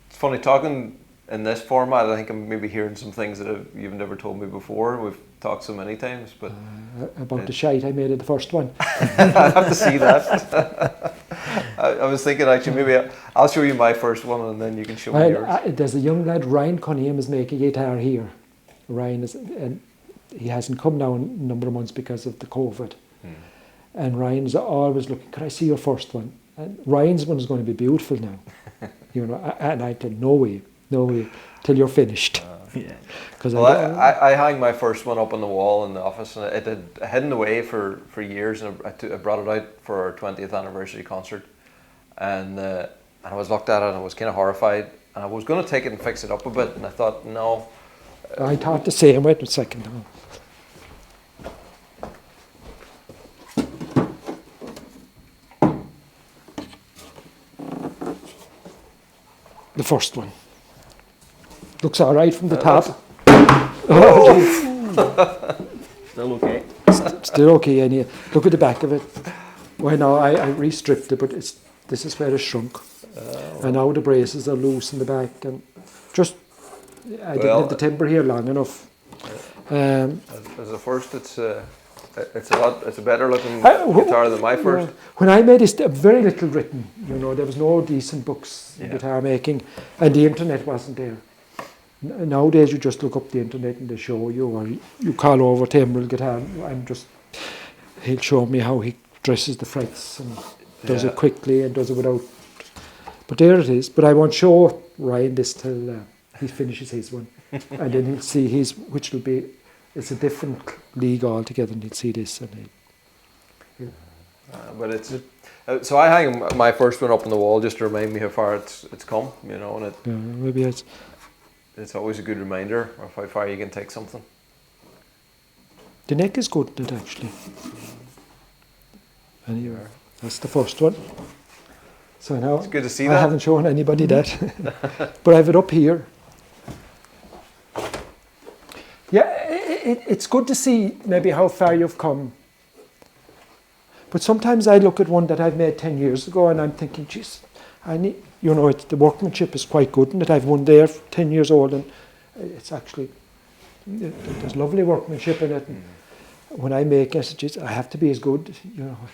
it's funny talking in this format. I think I'm maybe hearing some things that you've never told me before. We've talked so many times, but about the shite I made at the first one. I have to see that. I was thinking actually maybe I'll show you my first one and then you can show me yours. There's a young lad, Ryan Cunningham, is making a guitar here. Ryan and he hasn't come now in a number of months because of the COVID. And Ryan's always looking, could I see your first one? And Ryan's one is going to be beautiful now. And I said, no way, till you're finished. I hang my first one up on the wall in the office, and it had hidden away for years, and I brought it out for our 20th anniversary concert, and I was looked at it and I was kind of horrified, and I was going to take it and fix it up a bit, and I thought, no. I thought the same. Wait a second. The first one. Looks all right from the top. Still okay. Still okay, and look at the back of it. Well, no, I re-stripped it, but this is where it shrunk. And now the braces are loose in the back, and just I didn't have the timber here long enough. As a first, it's a better looking guitar than my first. When I made it, very little written. There was no decent books in guitar making, and the internet wasn't there. Nowadays, you just look up the internet and they show you, or you call over to Emerald Guitar, and he'll show me how he dresses the frets and does it quickly and does it without. But there it is. But I won't show Ryan this till he finishes his one, and then he'll see his, which will be. It's a different league altogether, and he'll see this. But it's so I hang my first one up on the wall just to remind me how far it's come, and it. Yeah, maybe it's always a good reminder of how far you can take something. The neck is good in it, actually. Anyway, that's the first one. So now it's good to see I haven't shown anybody that, but I have it up here. Yeah, it's good to see maybe how far you've come. But sometimes I look at one that I've made 10 years ago and I'm thinking, geez, I need, the workmanship is quite good in it. I've one there 10 years old and it's actually, there's lovely workmanship in it. And when I make it, I have to be as good.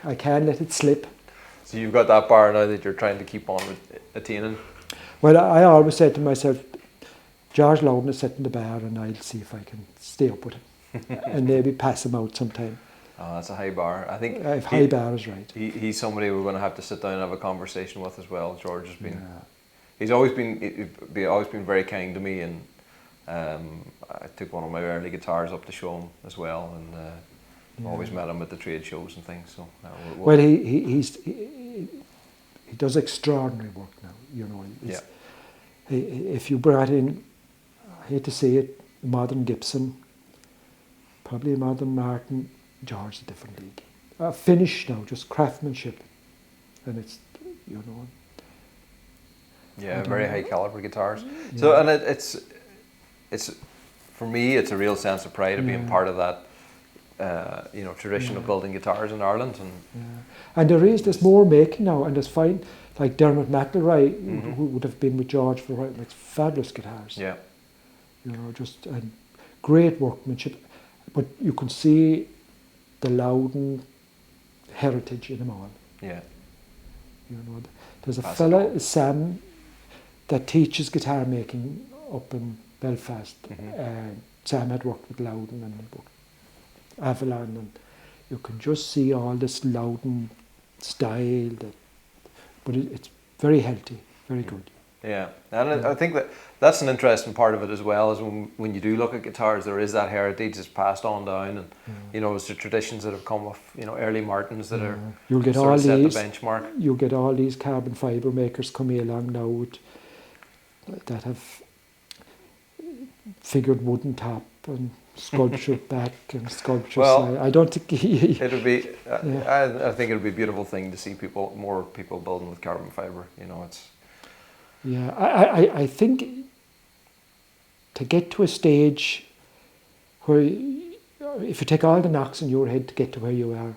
I can't let it slip. So you've got that bar now that you're trying to keep on attaining? Well, I always say to myself, George Loudon is setting the bar and I'll see if I can stay up with him and maybe pass him out sometime. Oh, that's a high bar. I think high bar is right. He's somebody we're going to have to sit down and have a conversation with as well. George has been, he's always been very kind to me, and I took one of my early guitars up to show him as well, and always met him at the trade shows and things. So well, he does extraordinary work now. If you brought in, I hate to say it, modern Gibson, probably a modern Martin, George, a different league. Finish now, just craftsmanship, and it's very high caliber guitars. Yeah. So and it's for me, it's a real sense of pride of being part of that tradition of building guitars in Ireland, and there's more making now, and it's fine. Like Dermot McElroy, who would have been with George for a while, makes fabulous guitars. Yeah. Just and great workmanship, but you can see the Loudon heritage in them all. Yeah. There's a fella, Sam, that teaches guitar making up in Belfast. Sam had worked with Loudon and Avalon, and you can just see all this Loudon style but it's very healthy, very good. Yeah, and I think that's an interesting part of it as well, is when you do look at guitars, there is that heritage that's passed on down, and it's the traditions that have come with early Martins that are you'll get sort all of set these, the benchmark. You'll get all these carbon fibre makers coming along now that have figured wooden top and sculptured back and sculptured side. I don't think it would be. I think it would be a beautiful thing to see more people building with carbon fibre. It's. Yeah, I think to get to a stage where, if you take all the knocks in your head to get to where you are,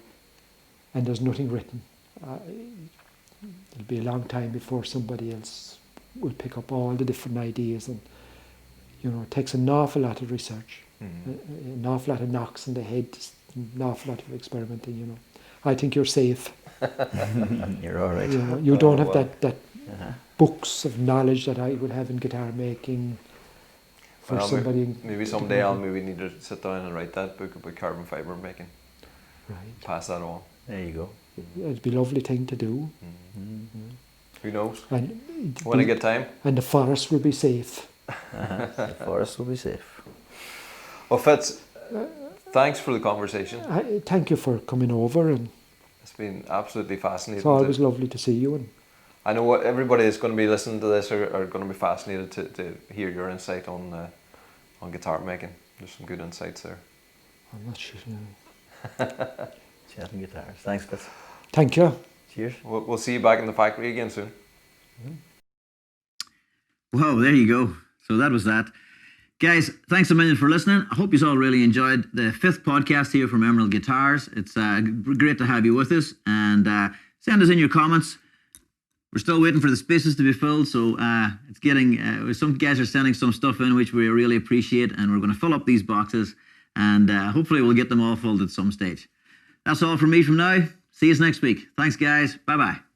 and there's nothing written, it'll be a long time before somebody else will pick up all the different ideas, and it takes an awful lot of research, an awful lot of knocks in the head, an awful lot of experimenting. I think you're safe. You're all right. You don't have that books of knowledge that I would have in guitar making for somebody. Maybe someday I'll need to sit down and write that book about carbon fibre making. Right. Pass that on. There you go. It'd be a lovely thing to do. Who knows? And when I get time. And the forest will be safe. The forest will be safe. Well, Fitz, thanks for the conversation. Thank you for coming over, and it's been absolutely fascinating. It's always lovely to see you. And I know what everybody is going to be listening to this are going to be fascinated to hear your insight on guitar making. There's some good insights there. I'm not sure. Chatting guitars. Thanks, Fitz. Thank you. Cheers. We'll see you back in the factory again soon. Whoa, there you go. So that was that. Guys, thanks a million for listening. I hope you all really enjoyed the 5th podcast here from Emerald Guitars. It's great to have you with us, and send us in your comments. We're still waiting for the spaces to be filled, so it's getting, some guys are sending some stuff in, which we really appreciate, and we're going to fill up these boxes, and hopefully we'll get them all filled at some stage. That's all from me from now. See you next week. Thanks, guys. Bye-bye.